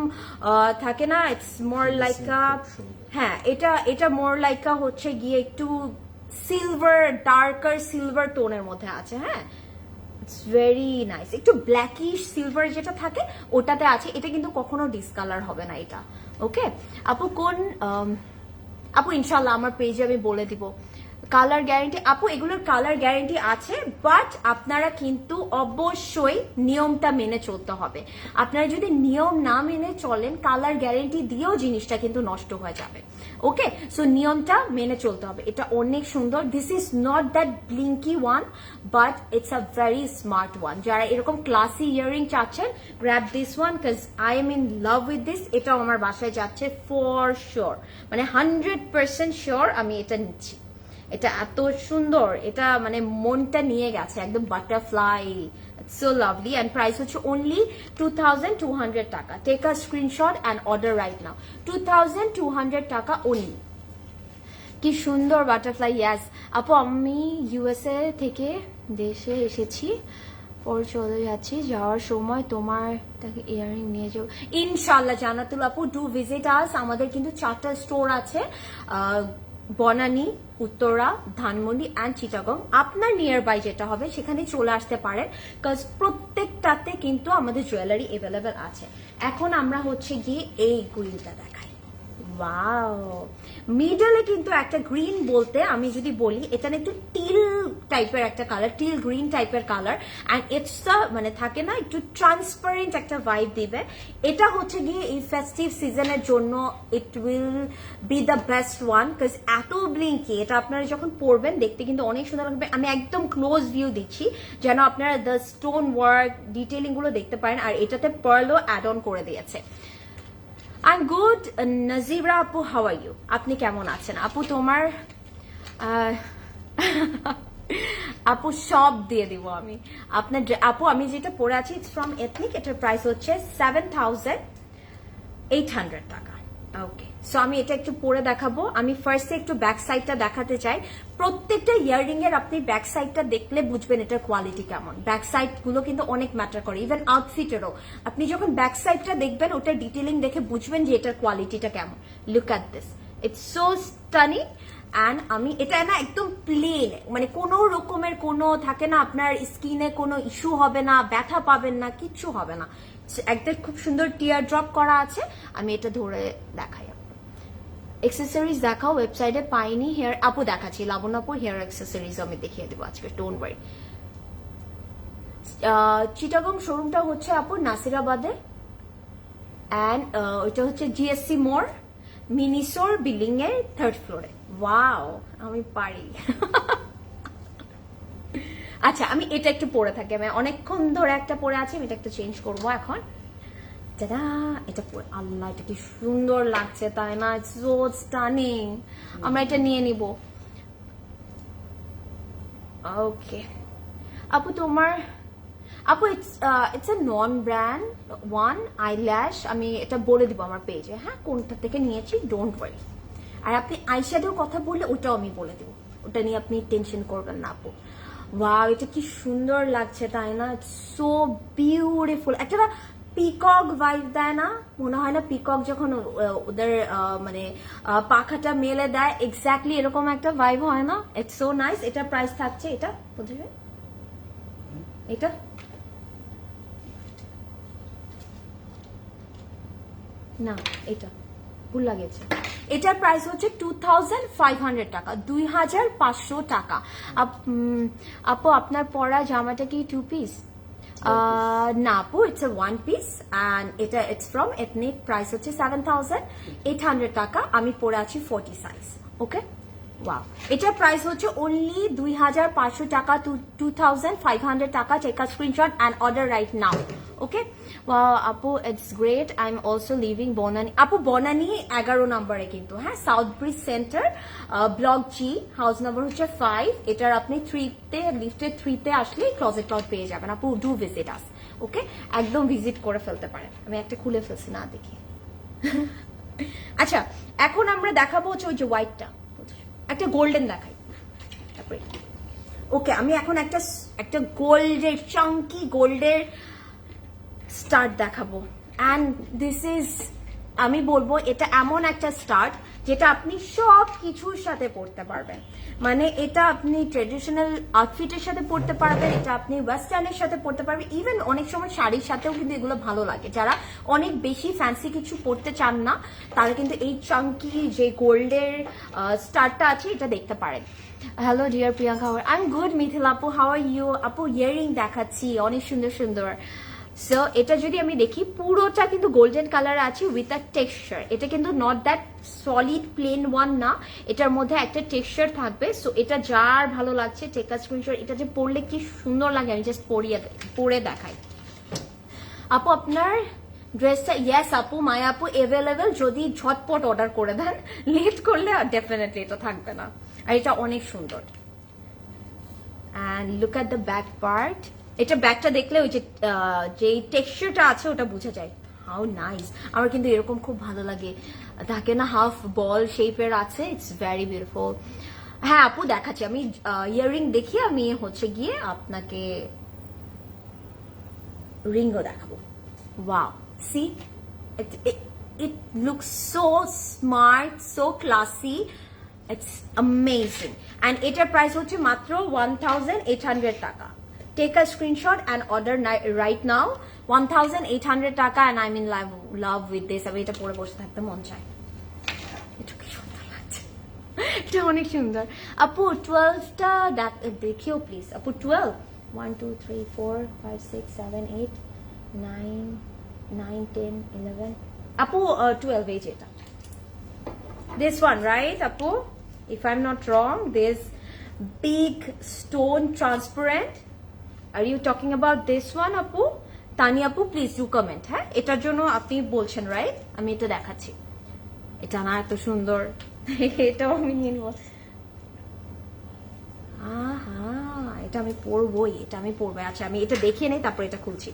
থাকে না, ইটস মোর লাইক হ্যাঁ এটা মোর লাইক হচ্ছে গিয়ে একটু সিলভার, ডার্কার সিলভার টোনের মধ্যে আছে। হ্যাঁ, ইটস ভেরি নাইস। একটু ব্ল্যাকিশ সিলভার যেটা থাকে ওটাতে আছে। এটা কিন্তু কখনো ডিসকালার হবে না এটা। ওকে আপু, কোন আপু ইনশাল্লাহ আমার পেজে আমি বলে দিব কালার গ্যারেন্টি। আপু এগুলোর কালার গ্যারেন্টি আছে, বাট আপনারা কিন্তু অবশ্যই নিয়মটা মেনে চলতে হবে। আপনারা যদি নিয়ম না মেনে চলেন, কালার গ্যারেন্টি দিয়েও জিনিসটা কিন্তু নষ্ট হয়ে যাবে। ওকে, সো নিয়মটা মেনে চলতে হবে। এটা অনেক সুন্দর। This is not that blinky one, but it's a very smart one. যারা এরকম ক্লাসি ইয়াররিং চাচ্ছেন, grab this one, because I am in love with this. এটাও আমার বাসায় যাচ্ছে ফর শিওর, মানে 100% শিওর আমি এটা নিচ্ছি। এটা এত সুন্দর, এটা মানে মনটা নিয়ে গেছে একদম। Butterfly, so lovely. And price হচ্ছে অনলি 2200 টাকা। Take a screenshot and order right now, 2200 টাকা অনলি। কি সুন্দর বাটারফ্লাই। ইয়াস আপু, আমি ইউএসএ থেকে দেশে এসেছি, পর চলে যাচ্ছি, যাওয়ার সময় তোমার তাকে ইয়াররিং নিয়ে যাবো ইনশাল্লাহ। জান্নাতুল আপু, ডু ভিজিট আস। আমাদের কিন্তু 4টা স্টোর আছে, বনানী, উত্তরা, ধানমন্ডি অ্যান্ড চিটাগং। আপনার নিয়ার বাই যেটা হবে সেখানে চলে আসতে পারেন, বিকজ প্রত্যেকটাতে কিন্তু আমাদের জুয়েলারি অ্যাভেলেবেল আছে। এখন আমরা হচ্ছে গিয়ে এই গ্রিনটা দেখাই। ওয়াও, মিডলে কিন্তু একটা গ্রিন বলতে আমি যদি বলি, এটা একটু টিল টাইপের একটা কালার, টিল গ্রিন টাইপের কালার। অ্যান্ড ইটস মানে থাকে না একটু ট্রান্সপারেন্ট একটা ভাইব দিবে। এটা হচ্ছে গিয়ে এই ফেস্টিভ সিজনের জন্য it will be the best one, because এত ব্লিঙ্কি। এটা আপনারা যখন পরবেন দেখতে কিন্তু অনেক সুন্দর লাগবে। আমি একদম ক্লোজ ভিউ দিচ্ছি যেন আপনারা দ্য স্টোন ওয়ার্ক ডিটেলিং গুলো দেখতে পারেন। আর এটাতে পার্লও অ্যাড অন করে দিয়েছে। I am good. নাজিরা আপু, হাউ আর ইউ? আপনি কেমন আছেন আপু? তোমার আপু সব দিয়ে দিব আমি আপনার আপু আমি যেটা পরে আছি ইটস ফ্রম এথনিক, এটার প্রাইস হচ্ছে 7,800 টাকা। ওকে, সো আমি এটা একটু পরে দেখাবো। আমি ফার্স্টে একটু ব্যাক সাইডটা দেখাতে চাই। প্রত্যেকটা ইয়াররিং এর আপনি ব্যাক সাইডটা দেখলে বুঝবেন এটার কোয়ালিটি কেমন। ব্যাক সাইড গুলো কিন্তু অনেক ম্যাটার করে, ইভেন আউটফিটেরও। আপনি যখন ব্যাক সাইডটা দেখবেন ওটার ডিটেলিং দেখে বুঝবেন যে এটার কোয়ালিটিটা কেমন। Look at this, it's so stunning. And আমি এটা না একদম প্লেন, মানে কোনো রকমের কোনো থাকে না আপনার স্কিনে কোনো ইস্যু হবে না, ব্যথা পাবেন না, কিচ্ছু হবে না। একদম খুব সুন্দর টিয়ার ড্রপ করা আছে। আমি এটা ধরে দেখাই। এক্সেসরিজ দেখাও, ওয়েবসাইটে পাইনি। হেয়ার আপু দেখাচ্ছি, লাবণ্যপুর হেয়ার এক্সেসরিজ আমি দেখিয়ে দেবো আজকে, ডোন্ট ওয়ারি। চিটাগং শোরুমটা হচ্ছে আপু নাসিরাবাদে, অ্যান্ড ওইটা হচ্ছে জিএসসি মোড়, মিনিসোর বিল্ডিং এর 3rd ফ্লোরে। ওয়াও, আমি পারি। আচ্ছা, আমি এটা একটু পরে থাকি, আমি অনেকক্ষণ ধরে একটা পরে আছি, আমি এটা একটু চেঞ্জ করবো এখন। দাদা এটা আল্লাহ, এটা কি সুন্দর লাগছে তাই না? It's so stunning. আমরা এটা নিয়ে নিব। ওকে আপু, তোমার আপু it's A non brand one eyelash, আমি এটা বলে দিব আমার পেজে, হ্যাঁ, কোনটা থেকে নিয়েছি, ডোন্ট ওয়ারি। আর আপনি আইশ্যাডোর কথা বললে ওটাও আমি বলে দেবো, ওটা নিয়ে আপনি টেনশন করবেন না আপু। ওয়াও, এটা কি সুন্দর লাগছে তাই না? It's so beautiful. একটা পিকক ভাইব দেয় না? মনে হয় না পিকক যখন ওদের মানে পাখাটা মেলে দেয়, এক্স্যাক্টলি এরকম একটা ভাইব হয় না? It's so nice. এটা প্রাইস থাকছে, এটা বুঝবে, এটা না, এটা ভুল লাগেছে। এটার প্রাইস হচ্ছে 2500 টাকা, 2500 টাকা। আপু আপনার পরা জামাটা কি 2 পিস? না আপু, ইটস এ 1 পিস, অ্যান্ড এটা ইটস ফ্রম এথনিক, প্রাইস হচ্ছে 7800 টাকা। আমি পরে আছি 40 সাইজ। ওকে, ওয়াও, এটার প্রাইস হচ্ছে অনলি 2500 টাকা, 2500 টাকা। Take a screenshot and order right now. Okay, আপু it's great, I am also living Banani. আপু বনানী 11 নম্বরে কিন্তু, হ্যাঁ, South Bridge Centre, block G, house number হচ্ছে 5। এটার আপনি 3তে, লিফটের 3তে আসলে ক্লোজেট ক্লাউড পেয়ে যাবেন। আপু ডু ভিজিট আস। ওকে, একদম ভিজিট করে ফেলতে পারেন। আমি একটা খুলে ফেলছি না দেখি। আচ্ছা, এখন আমরা দেখাবো হচ্ছে ওই যে হোয়াইটটা, একটা গোল্ডেন দেখাই তারপরে। ওকে, আমি এখন একটা গোল্ডের, চাঙ্কি গোল্ডের স্টার্ট দেখাবো। অ্যান্ড দিস ইজ, আমি বলবো এটা এমন একটা স্টার্ট যেটা আপনি সব কিছুর সাথে পড়তে পারবেন। মানে এটা আপনি ট্রেডিশনাল আউটফিটের সাথে পড়তে পারবেন, এটা আপনি ওয়েস্টার্নের সাথে পড়তে পারবেন, ইভেন অনেক সময় শাড়ির সাথেও কিন্তু এগুলো ভালো লাগে। যারা অনেক বেশি ফ্যান্সি কিছু পড়তে চান না, তারা কিন্তু এই চাঙ্কি যে গোল্ডের স্টারটা আছে এটা দেখতে পারেন। Hello dear Priyanka, I am good. Mithila আপু, হাউ আর ইউ? আপু ইয়ারিং দেখাচ্ছি, অনেক সুন্দর সুন্দর। সো এটা যদি আমি দেখি, পুরোটা কিন্তু গোল্ডেন কালার আছে উইথ আ টেক্সচার। এটা কিন্তু not that solid plain one না, এটার মধ্যে একটা টেক্সচার থাকবে। সো এটা যার ভালো লাগছে টেক আ স্ক্রিনশট। এটা যে পরলে কি সুন্দর লাগে, আমি জাস্ট পরে দেখাই। আপু আপনার ড্রেসটা, ইয়েস আপু, মায়া আপু অ্যাভেলেবেল, যদি ঝটপট অর্ডার করে দেন, লেট করলে ডেফিনেটলি এটা থাকবে না। আর এটা অনেক সুন্দর। And look at the back part. এটা ব্যাকটা দেখলে ওই যে টেক্সচারটা আছে ওটা বোঝা যায়। হাউ নাইস, আমার কিন্তু এরকম খুব ভালো লাগে, থাকে না হাফ বল শেপের আছে, ইটস ভেরি বিউটিফুল। হ্যাঁ আপু দেখাচ্ছি, আমি ইয়াররিং দেখিয়ে আমি হচ্ছে গিয়ে আপনাকে রিংও দেখাবো। Wow, see it looks so smart, so classy, it's amazing. And এটার প্রাইস হচ্ছে মাত্র 1800 টাকা। Take a screenshot and order right now. 1800 টাকা, and I'm in love with this. আমি এটা পরে বসে থাকতে মন চায়। এটা কি সুন্দর লাগছে, এটা অনেক সুন্দর। আপু 12টা দেখিও প্লিজ আপু। 12, 1 2 3 4 5 6 7 8 9 9 10 11 আপু 12 এই যেটা, this one right আপু, if I'm not wrong, this big stone transparent, are you talking about this one আপু? তানি আপু প্লিজ ডু কমেন্ট। হ্যাঁ, এটার জন্য আপনি বলছেন রাইট? আমি এটা দেখাচ্ছি, এটা না এত সুন্দর, এটাও আমি নিয়ে নেব। আহা এটা আমি পরবোই, এটা আমি পরবো। আচ্ছা আমি এটা দেখিয়ে নেই, তারপর এটা খুলছি।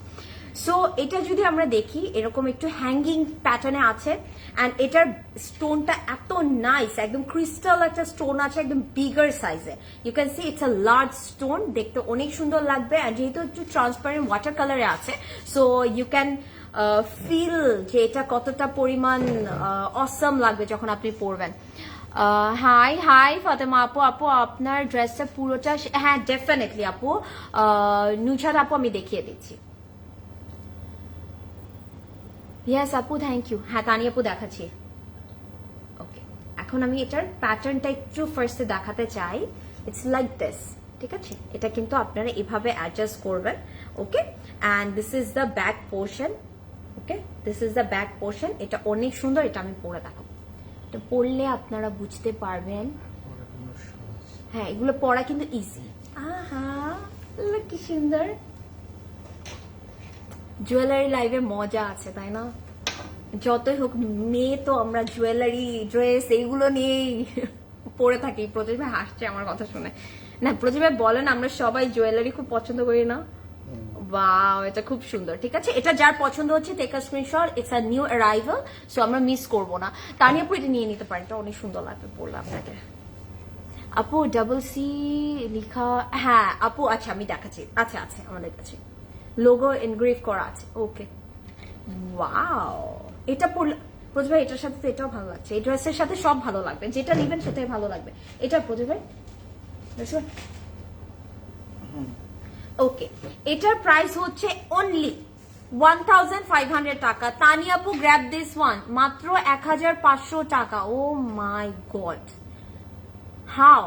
সো এটা যদি আমরা দেখি, এরকম একটু হ্যাঙ্গিং প্যাটার্নে আছে, অ্যান্ড এটার স্টোনটা এত নাইস, একদম ক্রিস্টাল একটা স্টোন আছে, একদম বিগার সাইজে। You can see it's a large stone, দেখতে অনেক সুন্দর লাগবে। অ্যান্ড যেহেতু একটু ট্রান্সপারেন্ট ওয়াটার কালারে আছে, সো ইউ ক্যান ফিল যে এটা কতটা পরিমাণ অসম লাগবে যখন আপনি পরবেন। হাই হাই ফাতেমা আপু, আপু আপনার ড্রেসটা পুরোটা, হ্যাঁ ডেফিনেটলি আপু, নুছাদ আপু আমি দেখিয়ে দিচ্ছি। ইয়েস আপু থ্যাংক ইউ। হ্যাঁ তানি আপু দেখাচ্ছি। ওকে, এখন আমি এটার প্যাটার্নটা একটু ফার্স্টে দেখাতে চাই। ইটস লাইক দিস, ঠিক আছে? এটা কিন্তু আপনারা এভাবে অ্যাডজাস্ট করবেন। Okay, and this is the back portion. Okay, this is the back portion. এটা অনেক সুন্দর, এটা আমি পরে দেখাবো। এটা পরলে আপনারা বুঝতে পারবেন। হ্যাঁ এগুলো পরা কিন্তু ইজি। আহা কি সুন্দর। জুয়েলারি লাইভে মজা আছে তাই না? যতই হোক মেয়ে তো আমরা জুয়েলারি ড্রেস এইগুলো নিয়েই পরে থাকি। প্রতিভা হাসছে আমার কথা শুনে। না প্রতিভা বলেন আমরা সবাই জুয়েলারি খুব পছন্দ করি না? বাহ এটা খুব সুন্দর। ঠিক আছে, এটা যার পছন্দ হচ্ছে take a screenshot, it's a new arrival, so আমরা মিস করবো না। তানিয়া আপু এটা নিয়ে নিতে পারেন, এটা অনেক সুন্দর লাগবে পড়লে আপনাকে। আপু ডাবল সি লিখা, হ্যাঁ আপু আচ্ছা আমি দেখাচ্ছি। আচ্ছা আছে আমাদের কাছে লোগো এনগ্রেভ করা আছে। ওকে ওয়াও, এটা পড়লে প্রতিভা এটার সাথে তো এটাও ভালো লাগছে। এই ড্রেসের সাথে সব ভালো লাগবে, যেটা নেবেন সেটাই ভালো লাগবে। এটা প্রতিভা ওকে, এটার প্রাইস হচ্ছে অনলি 1500 টাকা। তানিয়াপু গ্র্যাব দিস ওয়ান, মাত্র 1500 টাকা। Oh my God, how?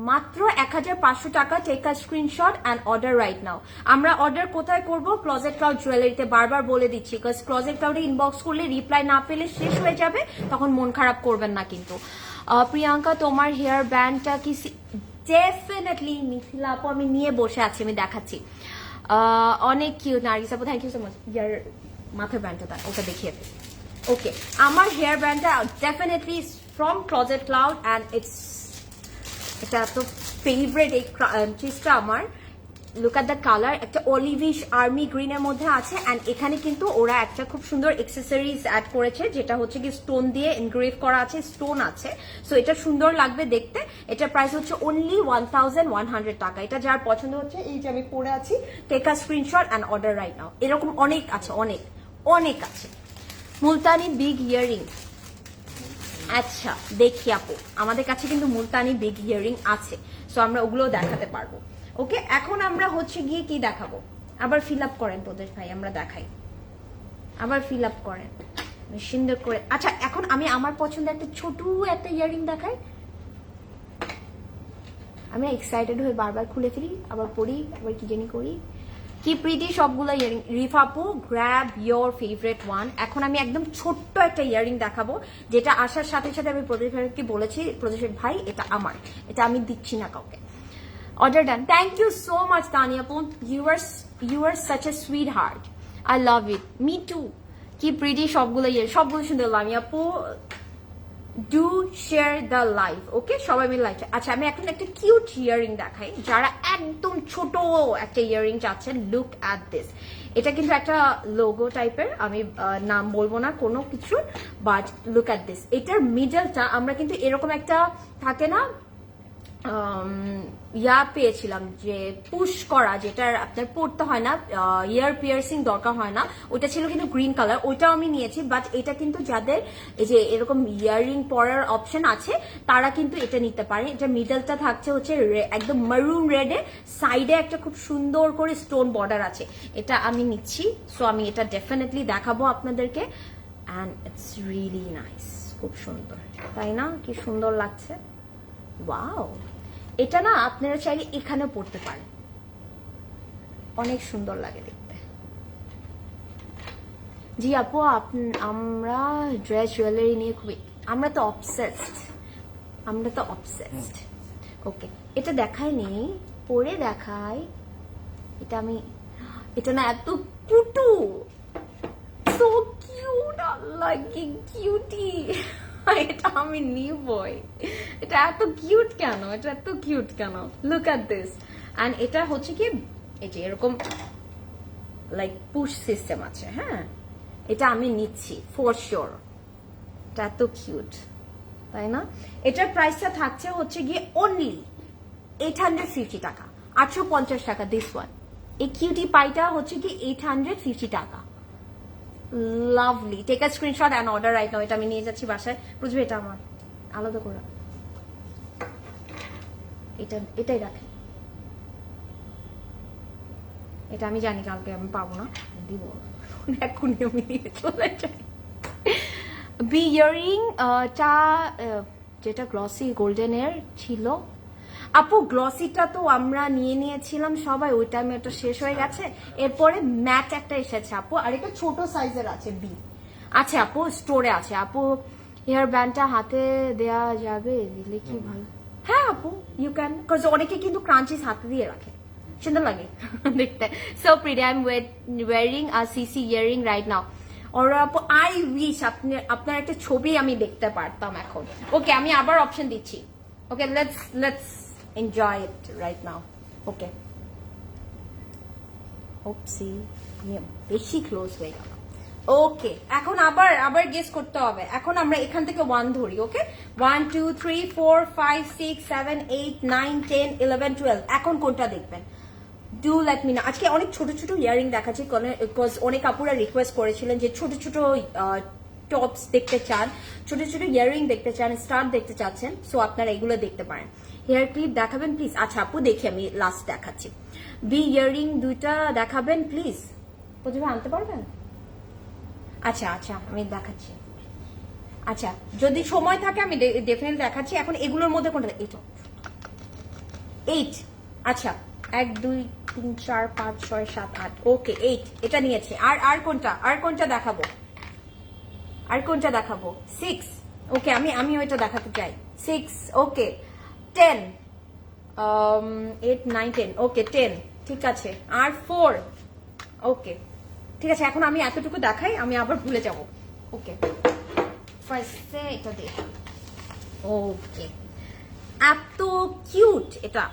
মাত্র 1500 টাকা। Take a screenshot and order right now. আমরা অর্ডার কোথায় করব? ক্লোজেট ক্লাউড জুয়েলারিতে। বারবার বলে দিচ্ছি, বিকজ ক্লোজেট ক্লাউডে ইনবক্স করলে রিপ্লাই না পেলে শেষ হয়ে যাবে, তখন মন খারাপ করবেন না কিন্তু। প্রিয়াঙ্কা তোমার হেয়ার ব্যান্ডটা কি? ডেফিনেটলি মিথিলা আপু আমি নিয়ে বসে আছি, আমি দেখাচ্ছি। অনেক কিউট। নার্গিস আপু থ্যাংক ইউ সো মাচ। ইয়ার মাথার ব্যান্ডটা ওটা দেখিয়ে দিই। ওকে, আমার হেয়ার ব্যান্ডটা definitely from Closet Cloud, and এটা তো ফেভারিট এই চিজটা আমার। লুক অ্যাট দ্য কালার, একটা অলিভিশ আর্মি গ্রিনের মধ্যে আছে, অ্যান্ড এখানে কিন্তু ওরা একটা খুব সুন্দর এক্সেসরিজ অ্যাড করেছে, যেটা হচ্ছে কি স্টোন দিয়ে এনগ্রেভ করা আছে, স্টোন আছে। সো এটা সুন্দর লাগবে দেখতে। এটার প্রাইস হচ্ছে অনলি 1100 টাকা। এটা যার পছন্দ হচ্ছে, এই যে আমি পরে আছি, take a screenshot and order right now. এরকম অনেক আছে, অনেক অনেক আছে। মুলতানি বিগ ইয়ারিং, আচ্ছা দেখি আপু, আমাদের কাছে কিন্তু মুলতানি বিগ ইয়ারিং আছে, সো আমরা ওগুলো দেখাতে পারবো। ওকে, এখন আমরা হচ্ছে গিয়ে কি দেখাবো? আবার ফিল আপ করেন প্রদেশ ভাই, আমরা দেখাই। আবার ফিল আপ করেন সুন্দর করে। আচ্ছা এখন আমি আমার পছন্দের একটা ছোট একটা ইয়ারিং দেখাই। আমি এক্সাইটেড হয়ে বারবার খুলে ফেলি, আবার পড়ি, আবার কি জানি করি। কি প্রিটি সবগুলো ইয়ারিং। রিফাপু গ্র্যাব ইয়োর ফেভারিট ওয়ান। এখন আমি একদম ছোট্ট একটা ইয়ারিং দেখাবো, যেটা আসার সাথে সাথে আমি প্রদীপ ভাইকে বলেছি, প্রদীপ ভাই এটা আমার, এটা আমি দিচ্ছি না কাউকে। Order done. Thank you so much তানিয়াপু, you are such a sweetheart, I love it. Me too. কি প্রিটি সবগুলো ইয়ারিং, সবগুলো সুন্দর লাগবে আপু। Do share the live. Okay সবাই মিলে লাইভ। আচ্ছা আমি এখন একটা কিউট ইয়ারিং দেখাই, যারা একদম ছোট একটা ইয়ারিং চাচ্ছেন। লুক অ্যাট দিস, এটা কিন্তু একটা লোগো টাইপের, আমি নাম বলবো না কোনো কিছু, বাট লুক অ্যাট দিস। এটার মিডলটা আমরা কিন্তু এরকম একটা থাকে না, ইয়া পেয়েছিলাম যে পুশ করা, যেটা আপনার পড়তে হয় না, ইয়ার পিয়ার্সিং দরকার হয় না, ওইটা ছিল কিন্তু গ্রিন কালার, ওইটাও আমি নিয়েছি। বাট এটা কিন্তু যাদের এই যে এরকম ইয়ারিং পরার অপশন আছে, তারা কিন্তু এটা নিতে পারে। এটা মিডলটা থাকছে হচ্ছে একদম মারুন রেডে, সাইডে একটা খুব সুন্দর করে স্টোন বর্ডার আছে। এটা আমি নিচ্ছি, সো আমি এটা ডেফিনেটলি দেখাবো আপনাদেরকে, অ্যান্ড ইটস রিয়েলি নাইস। খুব সুন্দর তাই না? কি সুন্দর লাগছে, ওয়াও। এটা না আপনারা চাইলে এখানে পড়তে পারেন, অনেক সুন্দর লাগে দেখতে। জি আপু আমরা ড্রেস জুয়েলারি নিয়ে খুবই, আমরা তো অবসেসড। ওকে এটা দেখাই নেই, পরে দেখাই। এটা আমি, এটা না এত কুটু, সো কিউট, আল্লাহ কি কিউটি। এটা আমি নিবই, এটা এত কিউট কেন, এটা এত কিউট কেন। লুক অ্যাট দিস, অ্যান্ড এটা হচ্ছে কি এই যে এরকম লাইক পুশ সিস্টেম আছে। হ্যাঁ, এটা আমি নিচ্ছি ফর শিওর। এটা এত কিউট, তাই না? এটার প্রাইসটা থাকছে হচ্ছে গিয়ে অনলি 850 টাকা, 850 টাকা। দিস ওয়ান, এই কিউটি পাইটা হচ্ছে কি 850 টাকা। Lovely, take a screenshot and order right now. এটা আমি নিয়ে যাচ্ছি বাসায়। বুঝবে, এটা আমার আলাদা করে এটাই রাখে। এটা আমি জানি কালকে আমি পাবো না, দিব এখন আমি নিয়ে চলে যাই। বি ইয়ারিং টা যেটা গ্লসি গোল্ডেনের ছিল আপু, গ্লসিটা তো আমরা নিয়ে নিয়েছিলাম সবাই, ওই টাইমে এটা শেষ হয়ে গেছে। এরপরে ম্যাট একটা এসেছে আপু, আর এটা ছোট সাইজের আছে বি। আচ্ছা আপু, স্টোরে আছে আপু। হেয়ার ব্যান্ডটা হাতে দেয়া যাবে, দিলে কি ভালো? হ্যাঁ আপু, ইউ ক্যান, কজ অনেকে কিন্তু ক্রাঞ্চিস হাতে দিয়ে রাখে, সুন্দর লাগে দেখতে। So pretty, I am wearing a CC earring right now. ওর আপু, আই উইশ আপনার একটা ছবি আমি দেখতে পারতাম এখন। ওকে, আমি আবার অপশন দিচ্ছি। ওকে, let's enjoy it right now. Okay. Oopsie, আমি বেশি ক্লোজ হয়ে গেল। ওকে, এখন আবার গেস করতে হবে। এখন আমরা এখান থেকে 1 ধরি। ওকে, 1 2 3 4 5 6 7 8 9 10 11 12। এখন কোনটা দেখবেন? Do let me no. আজকে অনেক ছোট ছোট ইয়ারিং দেখাচ্ছি, বিকজ অনেক আপুরা রিকোয়েস্ট করেছিলেন যে ছোট ছোট টপস দেখতে চান, ছোট ছোট ইয়ারিং দেখতে চান, স্টার দেখতে চাচ্ছেন। সো আপনারা এগুলো দেখতে পারেন। হেয়ার ক্লিপ দেখাবেন প্লিজ? আচ্ছা আপু, দেখি আমি লাস্ট দেখাচ্ছি। বি ইয়ারিং দুইটা দেখাবেন প্লিজ। প্রতিভা আনতে পারবেন? আচ্ছা আচ্ছা, আমি দেখাচ্ছি। আচ্ছা, যদি সময় থাকে আমি ডেফিনেটলি দেখাচ্ছি। এখন এগুলোর মধ্যে কোনটা? এটা 8। আচ্ছা, 1 2 3 4 5 6 7 8। ওকে, 8 এটা নিয়েছে। আর কোনটা দেখাবো? 6। ওকে, আমি ওইটা দেখাতে চাই। 6। ওকে, 10 8 9 10। ওকে, 10 ঠিক আছে। আর 4। ওকে ঠিক আছে। এখন আমি এতটুকু দেখাই, আমি আবার ভুলে যাব। ওকে, ফার্স্টে এটা দেখি। ওকে, এত কিউট এটা।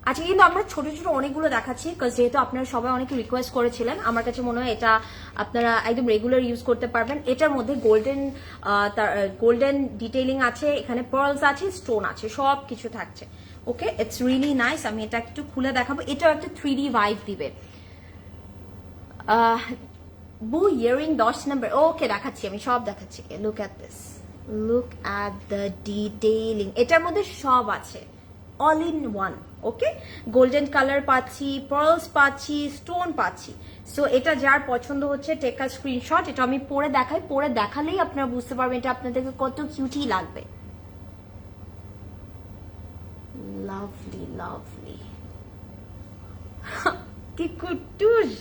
আচ্ছা, কিন্তু আমরা ছোট ছোট অনেকগুলো দেখাচ্ছি, যেহেতু আপনারা সবাই অনেকে রিকোয়েস্ট করেছিলেন। আমার কাছে মনে হয় এটা আপনারা একদম রেগুলার ইউজ করতে পারবেন। এটার মধ্যে গোল্ডেন ডিটেইলিং আছে, এখানে পার্লস আছে, স্টোন আছে, সব কিছু থাকছে। ওকে, ইটস রিয়েলি নাইস। আমি এটা একটু খুলে দেখাবো। এটাও একটা 3D ভাইব দিবে। বু ইয়ারিং 10 নাম্বার। ওকে, দেখাচ্ছি, আমি সব দেখাচ্ছি। Look at this, look at the detailing. এটার মধ্যে সব আছে, all in one. Okay, golden colour পাচ্ছি, পার্লস পাচ্ছি, স্টোন পাচ্ছি। সো এটা যার পছন্দ হচ্ছে, টেক আ স্ক্রিনশট। এটা আমি পরে দেখাই, পরে দেখালেই আপনারা বুঝতে পারবেন এটা আপনাদেরকে কত কিউটি লাগবে। লাভলি লাভলি, কি Kutus.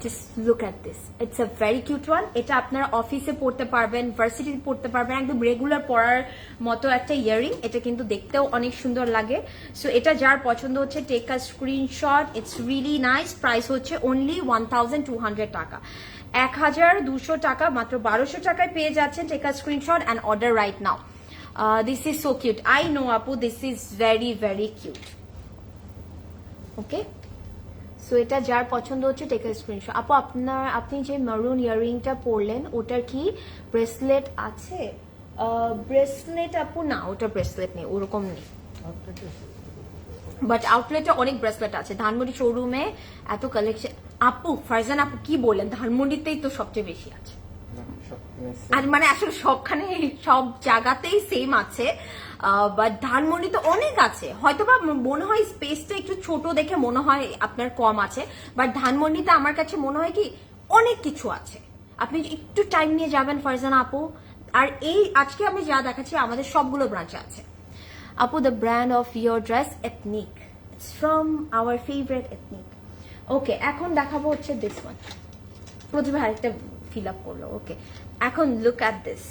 Just look at this. It's a very cute one. এটা আপনারা অফিসে পড়তে পারবেন, ভার্সিটিতে পড়তে পারবেন, একদম রেগুলার পরার মতো একটা ইয়ারিং। এটা কিন্তু দেখতেও অনেক সুন্দর লাগে। সো এটা যার পছন্দ হচ্ছে, take a screenshot. It's really nice. Price হচ্ছে অনলি 1200 টাকা, 1200 টাকা, মাত্র 1200 টাকায় পেয়ে যাচ্ছেন। Take a screenshot and order right now. This is so cute. I know আপু, this is very very cute. Okay, so এটা যার পছন্দ হচ্ছে, টেক আ স্ক্রিনশট। আপু, আপনি যে মারুন ইয়ারিংটা পরলেন, ওটার কি ব্রেসলেট আছে? ব্রেসলেট আপু, না, ওটা ব্রেসলেট নেই, ওরকম নেই। বাট আউটলেটে অনেক ব্রেসলেট আছে। ধানমন্ডি শোরুমে এত কালেকশন। আপু, ফারজান আপু কি বললেন? ধানমন্ডিতেই তো সবচেয়ে বেশি আছে। আর মানে আসলে সবখানে, সব জায়গাতেই সেম আছে, বাট ধানমন্ডিতে অনেক আছে। হয়তো বা মনে হয় স্পেসটা একটু ছোট দেখে মনে হয় আপনার কম আছে, বাট ধানমন্ডিতে আমার কাছে মনে হয় কি অনেক কিছু আছে। আপনি একটু টাইম নিয়ে যাবেন ফারজানা আপু। আর এই আজকে আমি যা দেখাচ্ছি, আমাদের সবগুলো ব্রাঞ্চে আছে আপু। The brand of your dress Ethnic, it's from our favourite Ethnic. Okay, এখন দেখাবো হচ্ছে দিস ওয়ান। প্রতিভা আরেকটা ফিল আপ করলো। ওকে, এখন লুক অ্যাট দিস।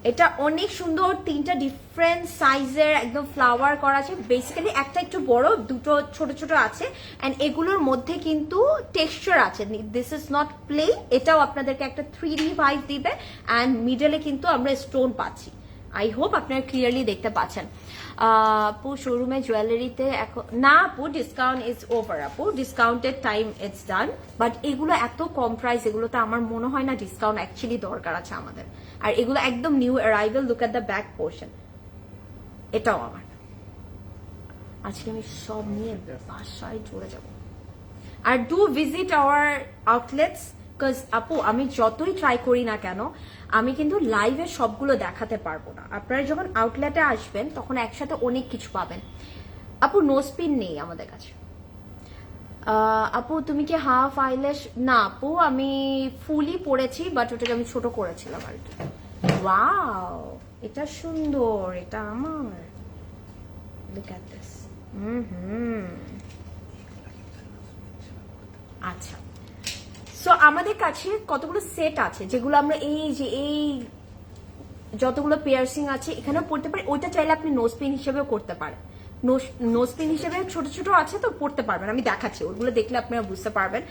এটা অনেক সুন্দর, 3টা ডিফারেন্ট সাইজের একদম ফ্লাওয়ার করা আছে। বেসিক্যালি একটা একটু বড়, দুটো ছোট ছোট আছে। এন্ড এগুলোর মধ্যে কিন্তু টেক্সচার আছে। This is not plain. এটাও আপনাদেরকে একটা 3D ভাইব দিবে। এন্ড মিডলে কিন্তু আমরা স্টোন পাচ্ছি। আই হোপ আপনারা ক্লিয়ারলি দেখতে পাচ্ছেন। আপু শোরুমে জুয়েলারিতে এখন না আপু, ডিসকাউন্ট ইজ ওভার আপু, discounted time it's done. But এগুলো এত কম প্রাইস, এগুলোতে আমার মনে হয় না ডিসকাউন্ট অ্যাকচুয়ালি দরকার আছে আমাদের। আর এগুলো একদম new arrival. Look at the back portion, এটাও আমার। আজকে আমি সব নিয়ে বাসায় চলে যাব। আর do visit our outlets, because আপু আমি যতই ট্রাই করি না কেন আমি কিন্তু লাইভে সবগুলো দেখাতে পারবো না। আপনারা যখন আউটলেটে আসবেন তখন একসাথে অনেক কিছু পাবেন। আপু নোজপিন নেই আমাদের কাছে। আপু তুমি কি হাফ আইল্যাশ? না আপু, আমি ফুলই পরেছি, বাট ওটাকে আমি ছোট করেছিলাম আর কি। ওয়াও, এটা সুন্দর, এটা আমার। Look at this. আচ্ছা, সো আমাদের কাছে কতগুলো সেট আছে যেগুলো আমরা এই যতগুলো পিয়ার্সিং আছে এখানেও পড়তে পারি। ওইটা চাইলে আপনি নোজপিন হিসেবেও করতে পারেন। নোজপিন হিসেবে ছোট ছোট আছে তো পড়তে পারবেন, আমি দেখাচ্ছি, ওগুলো দেখলে আপনারা বুঝতে পারবেন।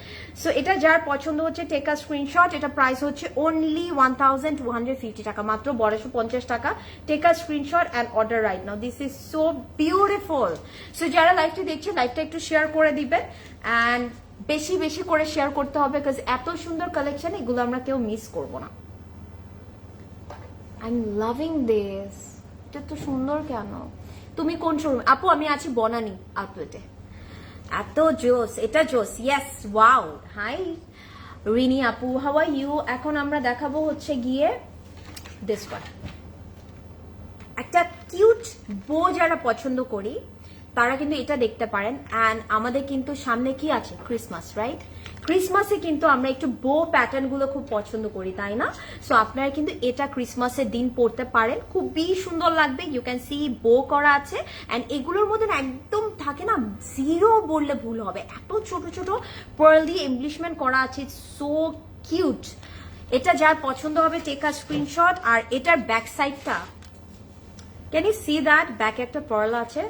সো এটা যার পছন্দ হচ্ছে টেক আ স্ক্রিনশট। এটা প্রাইস হচ্ছে অনলি 1250 টাকা, মাত্র 1250 টাকা। Take a screenshot and order right now. This is so beautiful. So যারা লাইভটি দেখছে লাইভটা একটু শেয়ার করে দিবেন, অ্যান্ড বেশি বেশি করে শেয়ার করতে হবে, বিকজ এত সুন্দর কালেকশন, এগুলো আমরা কেউ মিস করব না। I am loving this. এটা তো সুন্দর কেন? তুমি কোন শোরুম? আপু আমি আছি বনানী আউটলেটে। এত জোস, এটা জোস। Yes, wow. হাই রিনি আপু, হাউ আর ইউ? এখন আমরা দেখাবো হচ্ছে গিয়ে দিস ওয়ান। একটা কিউট বো যারা পছন্দ করি তারা কিন্তু এটা দেখতে পারেন। অ্যান্ড আমাদের কিন্তু সামনে কি আছে? Christmas, right? ক্রিসমাসে কিন্তু আমরা একটু বো প্যাটার্ন গুলো খুব পছন্দ করি, তাই না? সো আপনারা কিন্তু এটা ক্রিসমাসের দিন পরতে পারেন, খুবই সুন্দর লাগবে। ইউ ক্যান সি বো করা আছে, অ্যান্ড এগুলোর মধ্যে একদম থাকে না, জিরো বললে ভুল হবে, এত ছোট ছোট পার্ল দিয়ে এমব্লিশমেন্ট করা আছে। So cute. এটা যার পছন্দ হবে টেক আ স্ক্রিনশট। আর এটার ব্যাক সাইডটা, ক্যান ইউ সি দ্যাট? ব্যাকে একটা পার্ল আছে।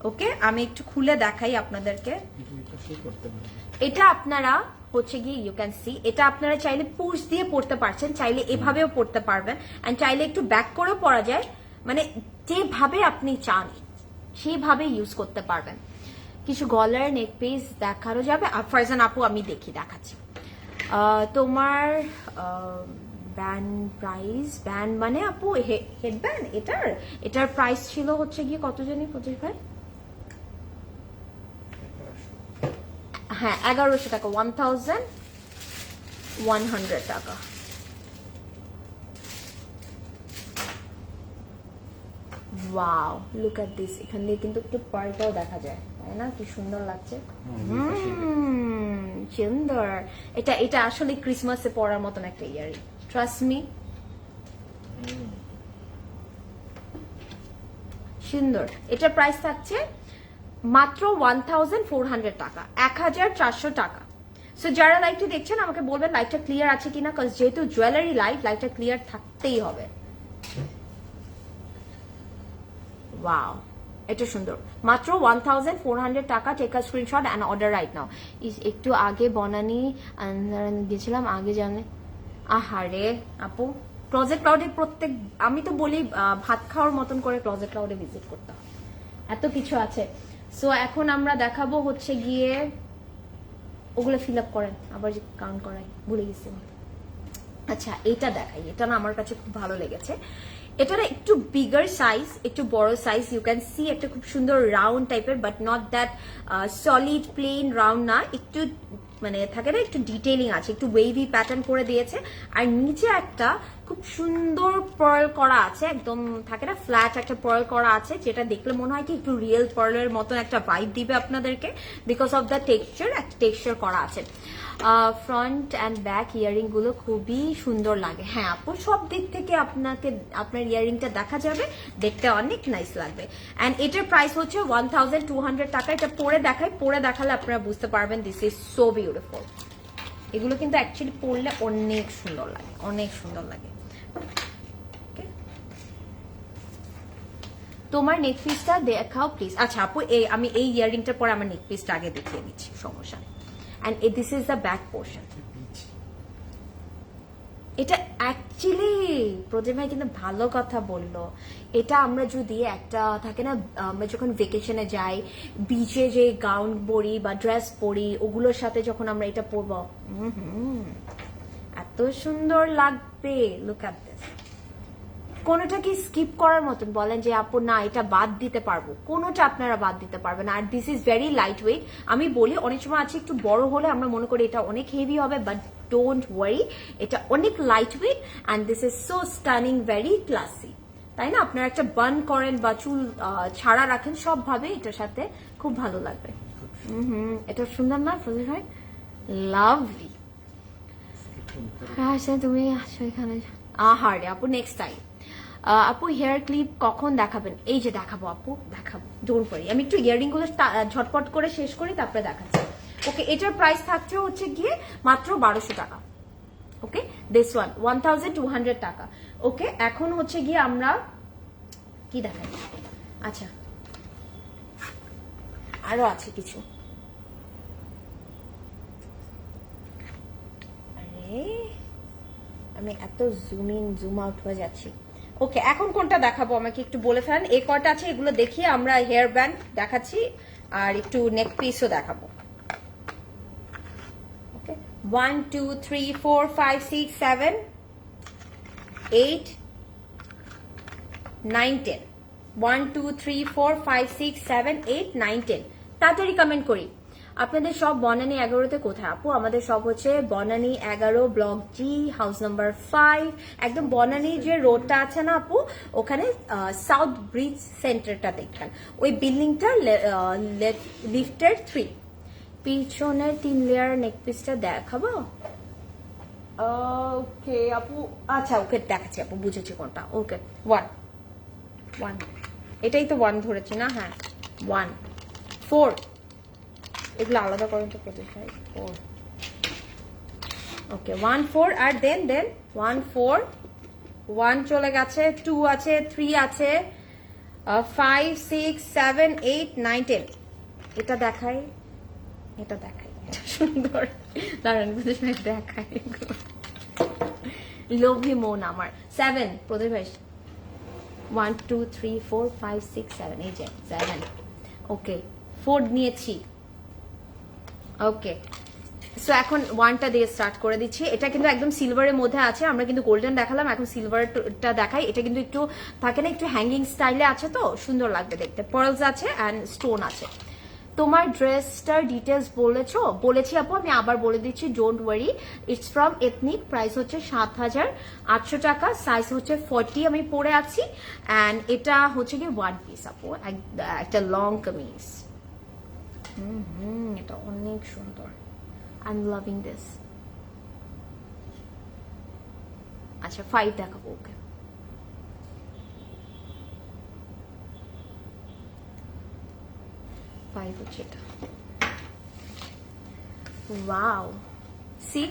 ওকে, আমি একটু খুলে দেখাই আপনাদেরকে। এটা আপনারা হচ্ছে গিয়ে ইউ ক্যান সি, এটা আপনারা চাইলে পুশ দিয়ে পড়তে পারছেন, চাইলে এভাবেও পড়তে পারবেন, এন্ড চাইলে একটু ব্যাক করেও পরা যায়। মানে যেভাবে আপনি চান সেইভাবে ইউজ করতে পারবেন। কিছু গলার নেক পিস দেখারও যাবে। ফারজান আপু আমি দেখাচ্ছি। তোমার ব্যান্ড প্রাইস, ব্যান্ড মানে আপু হেডব্যান্ড, এটার প্রাইস ছিল হচ্ছে গিয়ে কত জানি, 25 ভাই? হ্যাঁ 1100 টাকা, 1100 টাকা। Wow, look at this. এখান দিয়ে কিন্তু একটু পার্লটাও দেখা যায়, তাই না? কি সুন্দর লাগছে। সুন্দর। এটা আসলে ক্রিসমাসে পরার মতন একটা ইয়ারিং, ট্রাস্ট মি। সুন্দর। এটার প্রাইস থাকছে মাত্র 1400 টাকা, 1400 টাকা। সো যারা লাইভটি দেখছেন আমাকে বলবেন লাইভটা ক্লিয়ার আছে কিনা, কারণ যেহেতু জুয়েলারি লাইভটা ক্লিয়ার থাকতেই হবে। ওয়াও, এটা সুন্দর। মাত্র 1400 টাকা। Take a screenshot and order right now. একটু আগে বনানি গেছিলাম, আগে জানে। আহারে আপু, ক্লোজেট ক্লাউডে প্রত্যেক, আমি তো বলি ভাত খাওয়ার মতন করে ক্লোজেট ক্লাউডে ভিজিট করতে হবে, এত কিছু আছে। সো এখন আমরা দেখাবো হচ্ছে গিয়ে, ওগুলো ফিল আপ করেন, আবার যে কাউন্ট করাই ভুলে গেছি। আচ্ছা এটা দেখাই, এটা না আমার কাছে খুব ভালো লেগেছে। এটা না একটু বিগার সাইজ, একটু বড় সাইজ। ইউ ক্যান সি একটা খুব সুন্দর রাউন্ড টাইপের, but not that solid plain round না, একটু মানে থাকে না, একটু ডিটেইলিং আছে, একটু ওয়েভি প্যাটার্ন করে দিয়েছে। আর নিচে একটা খুব সুন্দর পার্ল করা আছে, একদম থাকে না ফ্ল্যাট একটা পার্ল করা আছে, যেটা দেখলে মনে হয় কি একটু রিয়েল পার্লের মতন একটা ভাইব দিবে আপনাদেরকে, বিকজ অফ দ্য টেক্সচার, একটা টেক্সচার করা আছে। ফ্রন্ট অ্যান্ড ব্যাক ইয়ারিং গুলো খুবই সুন্দর লাগে। হ্যাঁ আপু, সব দিক থেকে আপনার ইয়ারিংটা দেখা যাবে, দেখতে অনেক নাইস লাগবে। অ্যান্ড এটার প্রাইস হচ্ছে 1200 টাকা। এটা পরে দেখালে আপনারা বুঝতে পারবেন দিস ইজ সো বিউটিফুল। এগুলো কিন্তু অ্যাকচুয়ালি পরলে অনেক সুন্দর লাগে, অনেক সুন্দর লাগে। তোমার নেক পিসটা দেখাও প্লিজ। আচ্ছা আপু, আমি এই ইয়ারিংটার পরে আমার নেক পিসটা আগে দেখিয়ে দিচ্ছি, সমস্যা নেই। And this is the back portion. এটা অ্যাকচুয়ালি প্রদীপ ভাই কিন্তু ভালো কথা বললো। এটা আমরা যদি একটা থাকে না, আমরা যখন ভেকেশনে যাই, বিচে যে গাউন পরি বা ড্রেস পরি, ওগুলোর সাথে যখন আমরা এটা পরবো, এত সুন্দর লাগবে। Look at this. কোনোটা কি স্কিপ করার মতন বলেন যে আপু না এটা বাদ দিতে পারবো? কোনোটা আপনারা বাদ দিতে পারবেন। আর this is very light weight. আমি বলি অনেক সময় আছে একটু বড় হলে আমরা মনে করি এটা অনেক হেভি হবে, বাট ডোন্ট ওয়ারি, এটা অনেক light weight and this is so stunning, very classy. তাই না? আপনারা একটা বান করেন বা চুল ছাড়া রাখেন, সব ভাবে এটার সাথে খুব ভালো লাগবে। এটা সুন্দর না প্রদীপ ভাই? লাভলি। আচ্ছা তুমি আসো এখানে। আহারে আপু, নেক্সট টাইম। আপু হেয়ার ক্লিপ কখন দেখাবেন? এই যে দেখাবো আপু, দেখাবো, ডোন্ট ওয়ারি। আমি একটু ইয়ারিং গুলো ঝটপট করে শেষ করি, তারপরে দেখাচ্ছি। ওকে, এটার প্রাইস থাকছে হচ্ছে গিয়ে মাত্র 1200 টাকা। ওকে, দিস ওয়ান 1200 টাকা। ওকে, এখন হচ্ছে গিয়ে আমরা কি দেখাই? আচ্ছা, আরো আছে কিছু। আরে আমি এত জুম ইন জুম আউট হয়ে যাচ্ছি। ওকে, এখন কোনটা দেখাবো আমাকে একটু বলে ফেলেন। এই কয়টা আছে এগুলো দেখিয়ে আমরা হেয়ার ব্যান্ড দেখাচ্ছি আর একটু নেক পিসও দেখাবো। ওকে, 1 2 3 4 5 6 7 8 9 10। 1 2 3 4 5 6 7 8 9 10। তাড়াতাড়ি কমেন্ট করি। আপনাদের সব বনানী 11-তে কোথায় আপু? আমাদের সব হচ্ছে Banani 11 block G, house number 5। একদম বনানী যে রোডটা আছে না আপু, ওখানে সাউথ ব্রিজ সেন্টারটা দেখবেন, ওই বিল্ডিংটার লিফটের 3। পিছনের 3 লেয়ার নেক পিসটা দেখাবো। ওকে আপু, আচ্ছা ওকে দেখাচ্ছি আপু, বুঝেছি কোনটা। ওকে, 1 এটাই তো 1 ধরেছি না? হ্যাঁ, 1 4। এগুলো আলাদা করেন তো প্রতি সাইড। 4। ওকে, 1 4 আর দেন 1 4 1 চলে গেছে, 2 আছে, 3 আছে, 5 6 7 8 9 10। এটা দেখাই, এটা দেখাই, এটা সুন্দর। দাঁড়ান দেখাই, লোভী মন আমার। 7 প্রদীপ ভাই, 1 2 3 4 5 6 7, এই যে 7। ওকে, 4 নিয়েছি। ওকে, সো এখন 1টা দিয়ে স্টার্ট করে দিচ্ছি। এটা কিন্তু একদম সিলভারের মধ্যে আছে, আমরা কিন্তু গোল্ডেন দেখালাম, এখন সিলভারটা দেখাই। এটা কিন্তু একটু থাকে না, একটু হ্যাঙ্গিং স্টাইলে আছে, তো সুন্দর লাগবে দেখতে। পার্লস আছে অ্যান্ড স্টোন আছে। তোমার ড্রেসটার ডিটেলস বলেছি আপু, আমি আবার বলে দিচ্ছি, don't worry. It's from Ethnic, price হচ্ছে 7800 টাকা, সাইজ হচ্ছে 40 আমি পরে আছি। অ্যান্ড এটা হচ্ছে কি ওয়ান পিস আপু, একটা লং কামিজ। এটা অনেক সুন্দর, আই এম লাভিং দিস। আচ্ছা 5 দেখাবো। ওকে, 5 হচ্ছে এটা। ওয়াও, সি,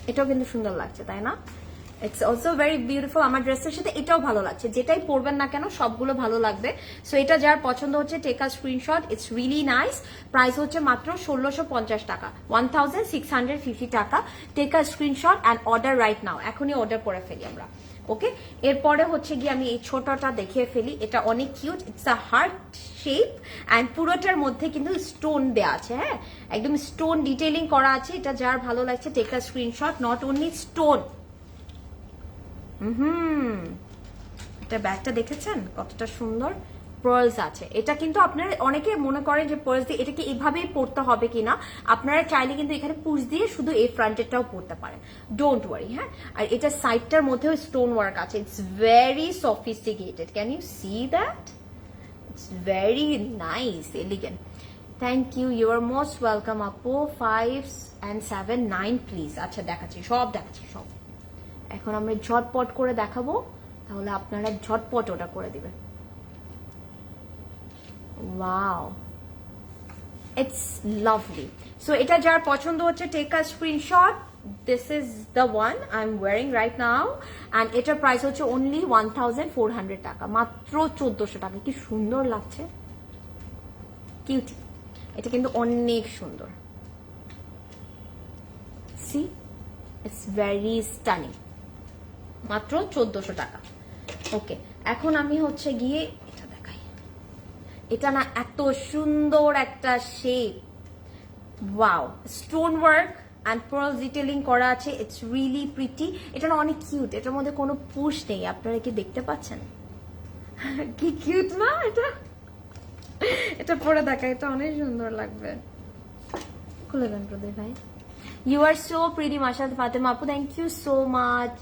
এটাও কিন্তু সুন্দর লাগছে তাই না? It's also very beautiful. আমার ড্রেসের সাথে এটাও ভালো লাগছে, যেটাই পরবেন না কেন সবগুলো ভালো লাগবে। সো এটা যার পছন্দ হচ্ছে, take a screenshot, it's really nice. Price হচ্ছে মাত্র 1650 টাকা, 1650 টাকা। Take a screenshot and order right now, এখনই অর্ডার করে ফেলি আমরা। ওকে, এরপরে হচ্ছে গিয়ে আমি এই ছোটটা দেখিয়ে ফেলি। এটা অনেক cute, it's a heart shape and পুরোটার মধ্যে কিন্তু স্টোন দেওয়া আছে। হ্যাঁ, একদম স্টোন ডিটেইলিং করা আছে। এটা যার ভালো লাগছে take a screenshot. Not only stone, এটা ব্যাগটা দেখেছেন কতটা সুন্দর, পার্লস আছে। এটা কিন্তু আপনারা অনেকে মনে করেন যে পার্লস দিয়ে এটাকে এভাবেই পড়তে হবে কিনা, আপনারা চাইলে কিন্তু এখানে পুশ দিয়ে শুধু এই ফ্রন্টেরটাও পড়তে পারেন, ডোন্ট ওয়ারি। হ্যাঁ, আর এটা সাইডটার মধ্যেও স্টোন ওয়ার্ক আছে, it's very sophisticated, can you see that? It's very nice, elegant. Thank you, you are most welcome আপু। 5 and 7 9 প্লিজ। আচ্ছা দেখাচ্ছি, সব দেখাচ্ছি সব। এখন আমরা ঝটপট করে দেখাবো, তাহলে আপনারা ঝটপট ওটা করে দিবেন। Wow, it's lovely. সো এটা যার পছন্দ হচ্ছে, take a screenshot. This is the one I am wearing right now, and এটার প্রাইস হচ্ছে অনলি 1400 টাকা, মাত্র 1400 টাকা। কি সুন্দর লাগছে, কিউটি। এটা কিন্তু অনেক সুন্দর, সি, ইটস ভেরি স্টানিং। মাত্র 1400 টাকা। ওকে, এখন আমি হচ্ছে গিয়ে এটা দেখাই। এটা না এত সুন্দর একটা shape, wow, stone work and pearl detailing করা আছে, ইটস রিয়েলি প্রিটি। এটা না অনেক কিউট, এটার মধ্যে কোনো পুশ নেই, আপনারা কি দেখতে পাচ্ছেন? কি কিউট না এটা, এটা পরে দেখা, এটা অনেক সুন্দর লাগবে। খুলে দেন প্রদীপ ভাই। ইউ আর সো প্রিটি মাশাআল্লাহ ফাতেমা আপু, থ্যাংক ইউ সো মাচ।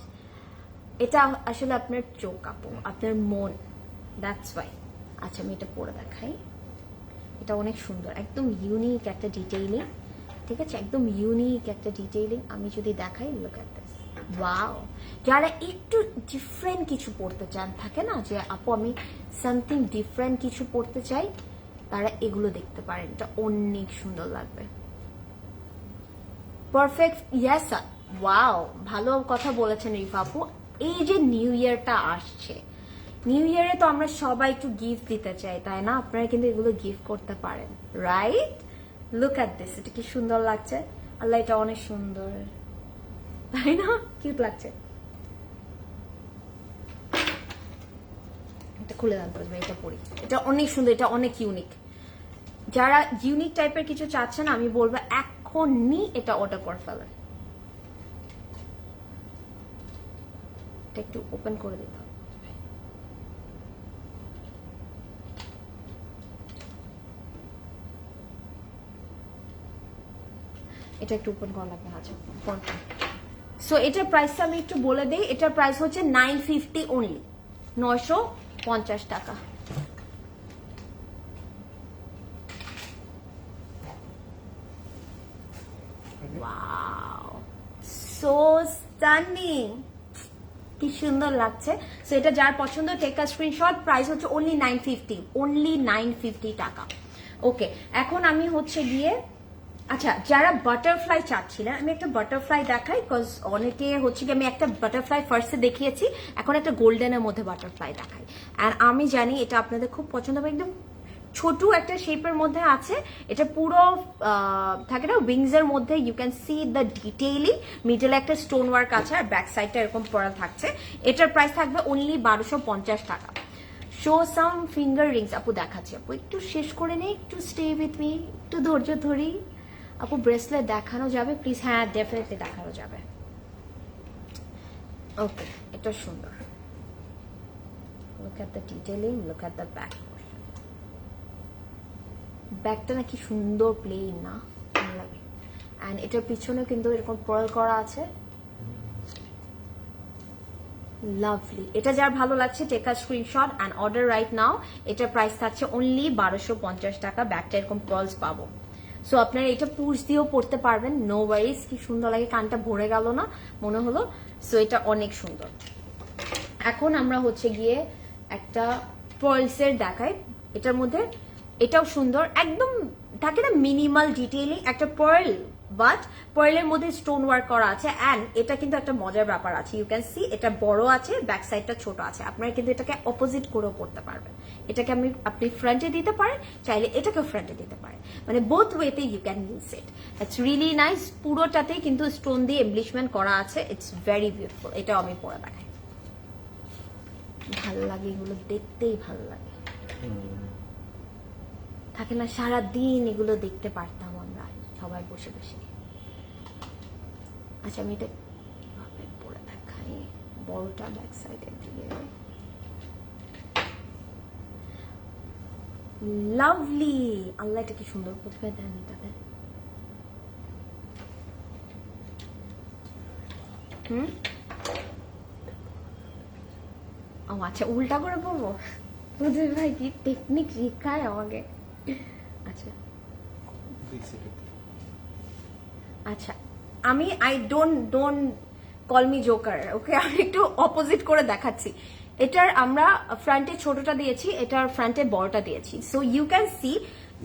এটা আসলে আপনার চোখ আপু, আপনার মন, দ্যাটস ওয়াই। আচ্ছা আমি এটা পরে দেখাই। এটা অনেক সুন্দর, একদম ইউনিক একটা ডিটেইলিং, ঠিক আছে, একদম ইউনিক একটা ডিটেইলিং। আমি যদি দেখাই, লুক এট দিস, ওয়াও। যারা একটু ডিফারেন্ট কিছু পড়তে চান, থাকে না যে আপু আমি সামথিং ডিফারেন্ট কিছু পড়তে চাই, তারা এগুলো দেখতে পারেন, এটা অনেক সুন্দর লাগবে। পারফেক্ট, ইয়েস স্যার, ওয়াও, ভালো কথা বলেছেন রিফা আপু। এই যে নিউ ইয়ারটা আসছে, নিউ ইয়ারে তো আমরা সবাই একটু গিফট দিতে চাই, তাই না? আপনারা কিন্তু এগুলো গিফট করতে পারেন, রাইট? লুক এট দিস, এটা কি সুন্দর লাগছে, আল্লাহ, এটা অনেক সুন্দর, তাই না? কিউট লাগছে। এটা খুলে দাম পড়বে, এটা পড়ি, এটা অনেক সুন্দর, এটা অনেক ইউনিক। যারা ইউনিক টাইপের কিছু চাচ্ছেন, আমি বলবো এখনই এটা অর্ডার করে ফেলেন। এটা একটু ওপেন করে দিতে হবে। এটা একটু ওপেন করা লাগবে। আচ্ছা, সো এটার প্রাইসটা আমি একটু বলে দিই। এটার প্রাইস হচ্ছে 950 অনলি, 950 টাকা। ওয়াও, সো স্টানিং, কি সুন্দর লাগছে। সো এটা যার পছন্দ, টেক আ স্ক্রিনশট। প্রাইস হচ্ছে অনলি 950, অনলি 950 টাকা। ওকে, এখন আমি হচ্ছে গিয়ে, আচ্ছা যারা বাটারফ্লাই চাচ্ছিলেন, আমি একটা বাটারফ্লাই দেখাই, বিকজ অনেকে হচ্ছে কি, আমি একটা বাটারফ্লাই ফার্স্টে দেখিয়েছি, এখন একটা গোল্ডেনের মধ্যে বাটারফ্লাই দেখাই। অ্যান্ড আমি জানি এটা আপনাদের খুব পছন্দ হবে, একদম ছোট একটা শেপের মধ্যে আছে। এটা পুরো থাকে না উইংস এর মধ্যে, you can see the detailing, মিডলে একটা স্টোন ওয়ার্ক আছে, আর ব্যাক সাইডটা এরকম পড়া থাকছে। এটার প্রাইস থাকবে অনলি 1250 টাকা। শো সাম ফিঙ্গার রিংস আপু দেখাচ্ছি, আপু একটু শেষ করে নেই, একটু স্টে উইথ মি, একটু ধৈর্য ধরি আপু। ব্রেসলেট দেখানো যাবে প্লিজ? হ্যাঁ, ডেফিনেটলি দেখানো যাবে। ওকে, এটা সুন্দর, look at the detailing, look at the back. ব্যাকটা নাকি সুন্দর প্লেন না, ভালো লাগে। অ্যান্ড এটার পিছনে কিন্তু এরকম পার্ল করা আছে, লাভলি। এটা যার ভালো লাগছে, take a screenshot and order right now. এটার প্রাইস থাকছে অনলি 1250 টাকা। ব্যাকটা এরকম পার্লস পাবো। সো আপনারা এটা পুশ দিয়েও পড়তে পারবেন, নো ওয়ারিজ। কি সুন্দর লাগে, কানটা ভরে গেল না মনে হলো। সো এটা অনেক সুন্দর। এখন আমরা হচ্ছে গিয়ে একটা পার্লসের দেখাই, এটার মধ্যে এটাও সুন্দর, একদম থাকে না মিনিমাল ডিটেইলিং একটা পার্ল, বাট পার্লের মধ্যে স্টোন ওয়ার্ক করা আছে। অ্যান্ড এটা কিন্তু একটা মজার ব্যাপার আছে, ইউ ক্যান সি এটা বড় আছে, ব্যাক সাইডটা ছোট আছে। আপনারা কিন্তু এটাকে অপোজিট করেও করতে পারবেন। এটাকে আপনি ফ্রন্টে দিতে পারেন, চাইলে এটাকেও ফ্রন্টে দিতে পারেন, মানে বোথ ওয়েতে you can use it. It's really nice. পুরোটাতেই কিন্তু স্টোন দিয়ে এমব্লিশমেন্ট করা আছে, ইটস ভেরি বিউটিফুল। এটাও আমি পরে দেখাই, ভালো লাগে, এগুলো দেখতেই ভালো লাগে। থাকে না সারাদিন এগুলো দেখতে পারতাম আমরা সবাই বসে বসে। আচ্ছা আমি এটা কিভাবে পরে দেখাই, বড়টা ব্যাক সাইডের দিকে, লাভলি। আল্লাহ, এটা কি সুন্দর, কোথায় দেন এটাতে। ও আচ্ছা, উল্টা করে পড়বো? বুঝলি ভাই কি টেকনিক শেখায় আমাকে। আচ্ছা আচ্ছা, আমি I don't call me joker, okay? আমি একটু অপোজিট করে দেখাচ্ছি। এটার আমরা ফ্রন্টে ছোটটা দিয়েছি, এটার ফ্রন্টে বড়টা দিয়েছি। So you can see,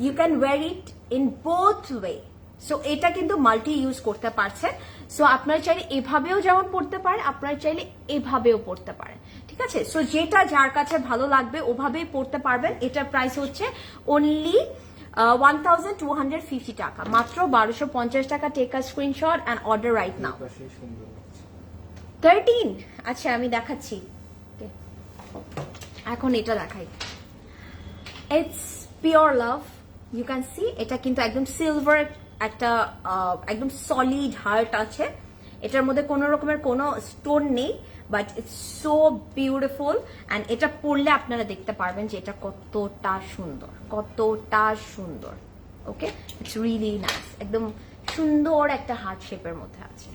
you can wear it in both way. So এটা কিন্তু মাল্টি ইউজ করতে পারছেন। সো আপনারা চাইলে এভাবেও যেমন পড়তে পারেন, আপনারা চাইলে এভাবেও পড়তে পারেন, ঠিক আছে? সো যেটা যার কাছে ভালো লাগবে ওভাবেই পড়তে পারবেন। এটার প্রাইস হচ্ছে অনলি 1250 টাকা, মাত্র 1250 টাকা। Take a screenshot and order right now. 13। আচ্ছা আমি দেখাচ্ছি। Okay. এখন এটা দেখাই। It's pure love, you can see. এটা কিন্তু একদম সিলভার একটা একদম সলিড হার্ট আছে, এটার মধ্যে কোনো রকমের কোনো স্টোন নেই, but it's so beautiful. And এটা পরলে আপনারা দেখতে পারবেন যে এটা কতটা সুন্দর, কতটা সুন্দর। ওকে, ইটস রিয়েলি নাইস, একদম সুন্দর একটা হার্ট শেপের মধ্যে আছে।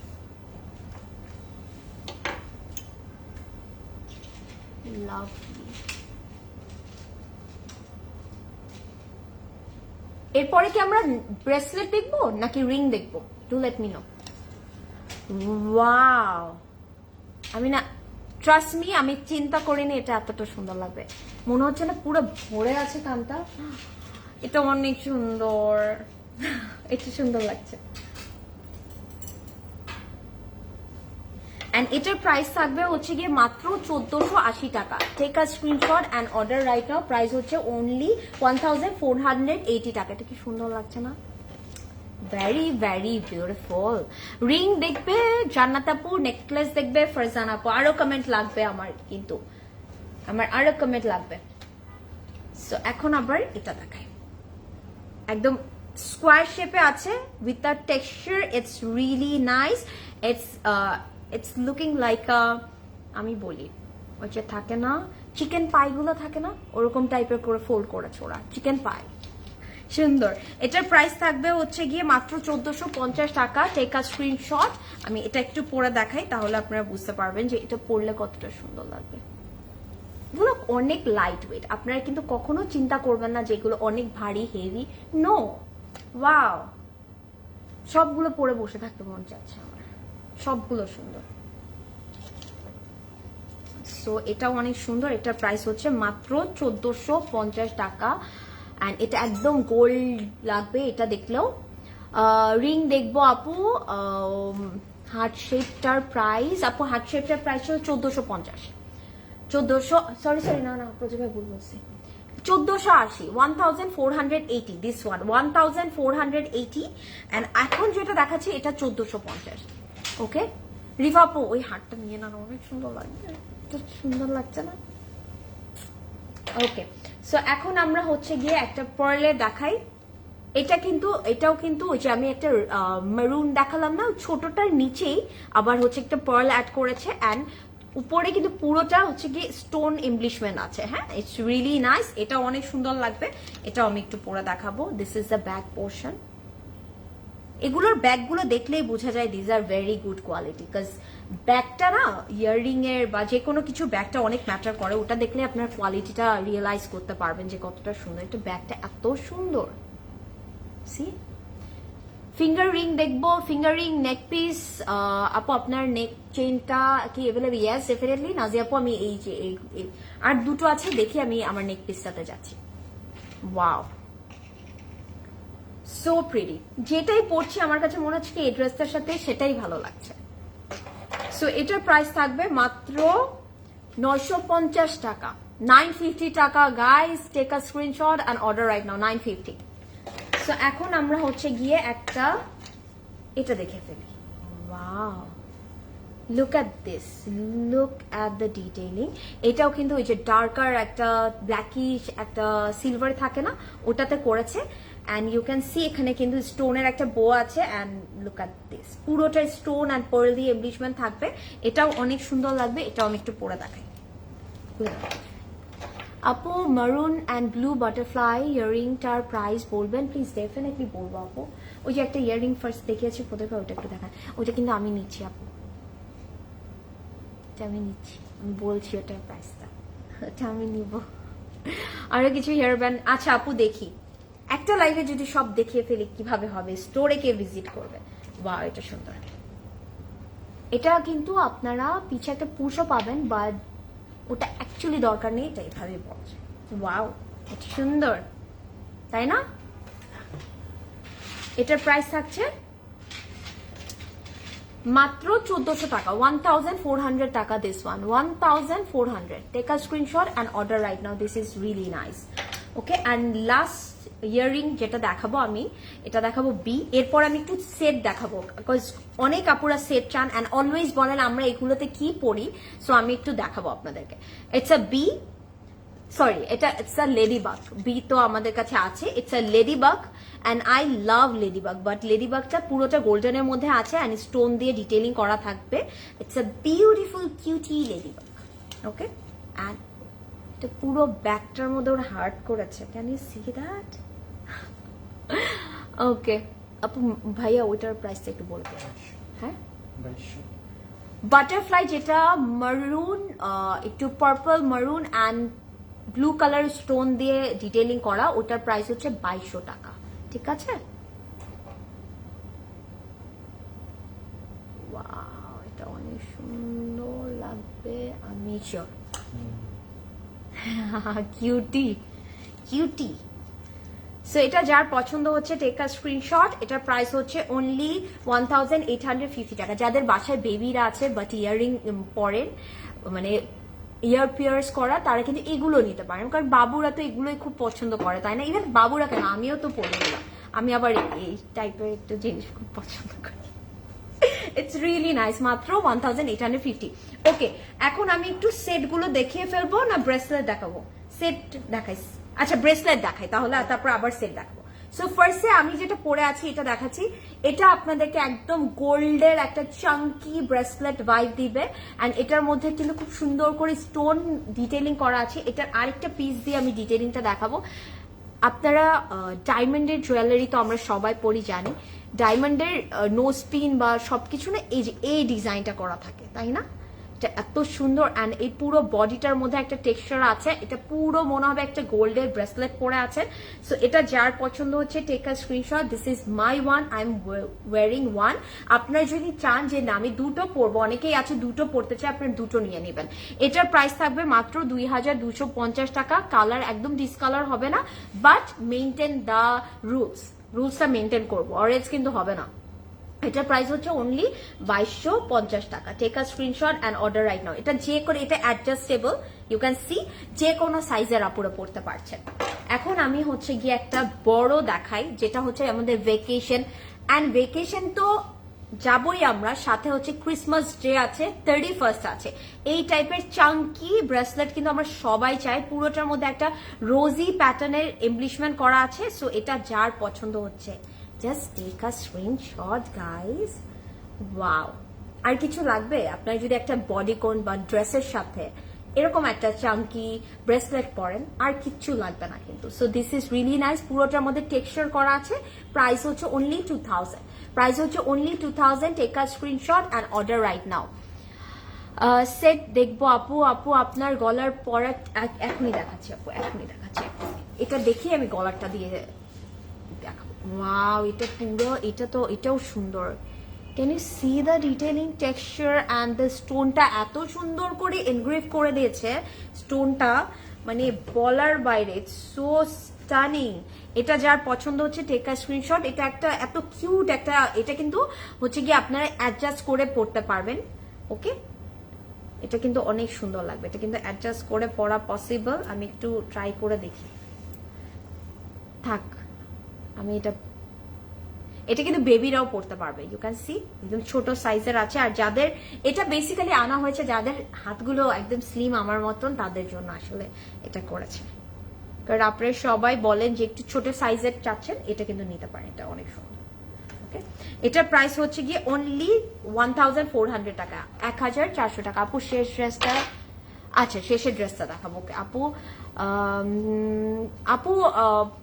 লাভলি। এরপরে কি আমরা ব্রেসলেট দেখবো নাকি রিং দেখবো? Do let me no. Wow, আমি না, ট্রাস্ট মি, আমি চিন্তা করিনি এটা এতটা সুন্দর লাগবে। মনে হচ্ছে না পুরো ভরে আছে কানটা। এটা অনেক সুন্দর, এটা সুন্দর লাগছে। এন্ড এটার প্রাইস থাকবে হচ্ছে গিয়ে মাত্র 1480 টাকা। Take a screenshot and order right now. Price হচ্ছে অনলি 1480 টাকা। এটা কি সুন্দর লাগছে না? Very very beautiful. রিং দেখবে জান্নাত আপু, নেকলেস দেখবে ফারজানা আপু, আরো কমেন্ট লাগবে আমার, কিন্তু আমার আরো কমেন্ট লাগবে। সো এখন আবার এটা দেখাই, একদম স্কোয়ার শেপে আছে with a texture. It's really nice. It's looking like আ, আমি বলি ওই যে থাকে না চিকেন পাই গুলো থাকে না, ওরকম টাইপের করে ফোল্ড করেছে ওরা, চিকেন পাই। সুন্দর। এটার প্রাইস থাকবে হচ্ছে গিয়ে মাত্র 1450 টাকা। Take a screenshot. আমি এটা একটু পরে দেখাই, তাহলে আপনারা বুঝতে পারবেন যে এটা পরলে কতটা সুন্দর লাগবে। এগুলো অনেক লাইট ওয়েট, আপনারা কিন্তু কখনো চিন্তা করবেন না যে এগুলো অনেক ভারী হেভি। নো, ওয়াও, সবগুলো পরে বসে থাকতে মন চাচ্ছে আমার, সবগুলো সুন্দর। সো এটাও অনেক সুন্দর। এটার প্রাইস হচ্ছে মাত্র 1450 টাকা। অ্যান্ড এটা একদম গোল্ড লাগবে এটা দেখলেও। রিং দেখবো আপু, হার্ট শেপটার প্রাইস, আপু হার্ট শেপটার প্রাইস হচ্ছে 1450। 1400, সরি না প্রতিভা ভুল বলছি, 1480, 1480 দিস ওয়ান, 1480। এন্ড এখন যেটা দেখাচ্ছি এটা 1450। ওকে রিফা আপু, ওই হারটা নিয়ে না, অনেক সুন্দর লাগছে, সুন্দর লাগছে না? ওকে, সো এখন আমরা হচ্ছে গিয়ে একটা পার্লে দেখাই। এটাও কিন্তু ওই যে আমি একটা মেরুন দেখালাম না, ছোটটার নিচেই আবার হচ্ছে একটা পার্ল অ্যাড করেছে। অ্যান্ড উপরে কিন্তু পুরোটা হচ্ছে গিয়ে স্টোন এমব্লিশমেন্ট আছে। হ্যাঁ, ইটস রিয়েলি নাইস, এটা অনেক সুন্দর লাগবে। এটাও আমি একটু পরে দেখাবো। This is the back portion. এগুলোর ব্যাগগুলো দেখলেই বোঝা যায় this are very good quality, because ব্যাগটা না, ইয়াররিং এর বা যে কোনো কিছু ব্যাগটা অনেক ম্যাটার করে। ওটা দেখলে আপনার কোয়ালিটিটা রিয়েলাইজ করতে পারবেন যে কতটা সুন্দর। এটা ব্যাগটা এত সুন্দর। সি, ফিঙ্গার রিং দেখবো, ফিঙ্গার রিং, নেক পিস। আপু আপনার নেক চেইনটা কি অ্যাভেলেবল? Yes definitely. নাজিয়া আপু, আমি এই যে আর দুটো আছে, দেখি আমি আমার নেক পিসটাতে যাচ্ছি। Wow, so pretty. যেটাই পরছি আমার কাছে মনে হচ্ছে কি এই ড্রেসটার সাথে সেটাই ভালো লাগছে। সো এটার প্রাইস থাকবে মাত্র 950 টাকা, 950 টাকা। Guys take a screenshot and order right now, 950। So এখন আমরা হচ্ছে গিয়ে একটা এটা দেখে ফেলি। Wow, look at this, look at the detailing. এটাও কিন্তু ওই যে ডার্কার একটা ব্ল্যাকিশ একটা সিলভার থাকে না, ওটাতে করেছে। অ্যান্ড ইউ ক্যান সি এখানে কিন্তু স্টোনের একটা বো আছে। অ্যান্ড লুক অ্যাট দিস, পুরোটা স্টোন অ্যান্ড পার্ল দিয়ে এমব্লিশমেন্ট থাকবে। এটাও অনেক সুন্দর লাগবে। এটাও আমি একটু পরে দেখাই। আপু মারুন অ্যান্ড ব্লু বাটারফ্লাই ইয়াররিংটার প্রাইস বলবেন প্লিজ? ডেফিনেটলি বলবো আপু। ওই যে একটা ইয়াররিং ফার্স্ট দেখিয়েছি প্রথমে, ওটা একটু দেখান। ওইটা কিন্তু আমি নিচ্ছি আপু, আমি নিচ্ছি, আমি বলছি ওটার প্রাইসটা, ওটা আমি নিব। আরো কিছু হেয়ার ব্যান্ড। আচ্ছা আপু, দেখি একটা লাইভে যদি সব দেখিয়ে ফেলি কিভাবে হবে? স্টোরে কে ভিজিট করবে? বা এটা সুন্দর। এটা কিন্তু আপনারা পিছে একটা পুশও পাবেন, বাট ওটা অ্যাকচুয়ালি দরকার নেই, এটা এভাবে বলছে। ওয়াও, এটা সুন্দর, তাই না? এটার প্রাইস থাকছে মাত্র 1400 টাকা, 1400 টাকা। This one 1400। Take a screenshot and order right now. This is really nice. Okay, and last earring যেটা দেখাবো আমি, এটা দেখাবো বি। এরপর আমি একটু সেট দেখাবো, বিকজ অনেক আপুরা সেট চান অ্যান্ড অলওয়েজ বলেন আমরা এগুলোতে কি পরি, সো আমি একটু দেখাবো আপনাদেরকে। ইটস আ বি, সরি এটা ইটস আ লেডিবাগ। বি তো আমাদের কাছে আছে, it's a ladybug and I love ladybug, but লেডিবাগটা পুরোটা গোল্ডেনের মধ্যে আছে অ্যান্ড স্টোন দিয়ে ডিটেলিং করা থাকবে। It's a beautiful cutie ladybug. Okay, and এটা পুরো ব্যাগটার মধ্যে ওর হার্ট করেছে, ক্যান ইউ সি দ্যাট? ওকে আপু, ভাইয়া ওইটার প্রাইসটা একটু বলবে। হ্যাঁ, বাটারফ্লাই যেটা মারুন, একটু পার্পল মারুন অ্যান্ড ব্লু কালার স্টোন দিয়ে ডিটেলিং করা, ওটার প্রাইস হচ্ছে 2200 টাকা। ঠিক আছে, ওয়াও এটা অনেক সুন্দর লাগবে, আমি শিওর। Cutie cutie. সো এটা যার পছন্দ হচ্ছে টেক আ স্ক্রিনশট। এটার প্রাইস হচ্ছে অনলি 1850 টাকা। যাদের বাসায় বেবিরা আছে বাট ইয়াররিং পরেন, মানে ইয়ার পিয়ার্স করা, তারা কিন্তু এগুলো নিতে পারেন, কারণ বাবুরা তো এগুলোই খুব পছন্দ করে, তাই না? ইভেন বাবুরা কেন, আমিও তো পরে নিলাম, আমি আবার এই টাইপের একটা জিনিস খুব পছন্দ করি। ইটস রিয়েলি নাইস, মাত্র 1850। ওকে, এখন আমি একটু সেট গুলো দেখিয়ে ফেলবো না ব্রেসলেট দেখাবো? সেট দেখাই, আচ্ছা ব্রেসলেট দেখাই তাহলে, তারপর আবার সেট দেখাবো। সো ফার্স্টে আমি যেটা পরে আছি এটা দেখাচ্ছি। এটা আপনাদেরকে একদম গোল্ডের একটা চাঙ্কি ব্রেসলেট ভাইব দিবে, অ্যান্ড এটার মধ্যে কিন্তু খুব সুন্দর করে স্টোন ডিটেলিং করা আছে। এটার আরেকটা পিস দিয়ে আমি ডিটেলিংটা দেখাবো। আপনারা ডায়মন্ডের জুয়েলারি তো আমরা সবাই পরি জানি, ডায়মন্ডের নোজ পিন বা সবকিছু না এই যে এই ডিজাইনটা করা থাকে, তাই না? এটা এত সুন্দর, অ্যান্ড এই পুরো বডিটার মধ্যে একটা টেক্সচার আছে, এটা পুরো মনে হবে একটা গোল্ডের ব্রেসলেট পরে আছে। সো এটা যার পছন্দ হচ্ছে take a screenshot, this is my one, I am wearing one. আপনারা যদি চান যে না আমি দুটো পরবো, অনেকেই আছে দুটো পরতে চায়, আপনি দুটো নিয়ে নেবেন। এটার প্রাইস থাকবে মাত্র 2250 টাকা। কালার একদম ডিসকালার হবে না, বাট মেনটেন দ্য রুলসটা মেনটেন করবো, অরেঞ্জ কিন্তু হবে না। এটার প্রাইস হচ্ছে অনলি 2250 টাকা। Take a screenshot and order right now. এটা যে করে, এটা অ্যাডজাস্টেবল, ইউ ক্যান সি, যে কোনো সাইজের আপুরা পড়তে পারছেন। এখন আমি হচ্ছে গিয়ে একটা বড় দেখাই, যেটা হচ্ছে আমাদের ভেকেশন, অ্যান্ড ভেকেশন তো যাবই আমরা, সাথে হচ্ছে ক্রিসমাস ডে আছে, 31st আছে। এই টাইপের চাঙ্কি ব্রেসলেট কিন্তু আমরা সবাই চাই, পুরোটার মধ্যে একটা রোজি প্যাটার্নের এমব্লিশমেন্ট করা আছে। সো এটা যার পছন্দ হচ্ছে just take a screenshot guys. wow, আর কিছু লাগবে? আপনার যদি একটা বডিকন বা ড্রেসের সাথে এরকম একটা চাঙ্কি ব্রেসলেট পরেন, আর কিচ্ছু লাগবে না কিন্তু। So this is really nice, পুরোটার মধ্যে টেক্সচার করা আছে। প্রাইস হচ্ছে অনলি 2000, প্রাইস হচ্ছে only 2000। Take a screenshot and order right now. Set দেখবো আপু, আপু আপনার গলার পরা এখনই দেখাচ্ছি আপু, এখনই দেখাচ্ছি। এটা দেখি আমি গলারটা দিয়ে দেখাবো। ওয়াও, এটা পুরো, এটা তো এটাও সুন্দর। Can you see the detailing texture and the স্টোনটা এত সুন্দর করে এনগ্রেভ করে দিয়েছে স্টোনটা, মানে বলার বাইরে, ইটস সো স্টানিং। এটা যার পছন্দ হচ্ছে টেক আ স্ক্রিনশট। এটা একটা এত কিউট একটা, এটা কিন্তু হচ্ছে গিয়ে আপনারা অ্যাডজাস্ট করে পড়তে পারবেন। ওকে, এটা কিন্তু অনেক সুন্দর লাগবে, এটা কিন্তু অ্যাডজাস্ট করে পড়া পসিবল। আমি একটু ট্রাই করে দেখি, থাক আমি এটা কিন্তু বেবিরাও পড়তে পারবে, ইউ ক্যান সি, একদম ছোট সাইজের আছে। আর যাদের এটা বেসিক্যালি আনা হয়েছে, যাদের হাতগুলো একদম স্লিম আমার মতন, তাদের জন্য আসলে এটা করেছে। কারণ আপনারা সবাই বলেন যে একটু ছোট সাইজের চাচ্ছেন, এটা কিন্তু নিতে পারেন, এটা অনেক সুন্দর। ওকে, এটার প্রাইস হচ্ছে গিয়ে অনলি 1400 টাকা, 1400 টাকা। আপু শেষ ড্রেসটা, আচ্ছা শেষের ড্রেসটা দেখাবো। ওকে আপু, আপু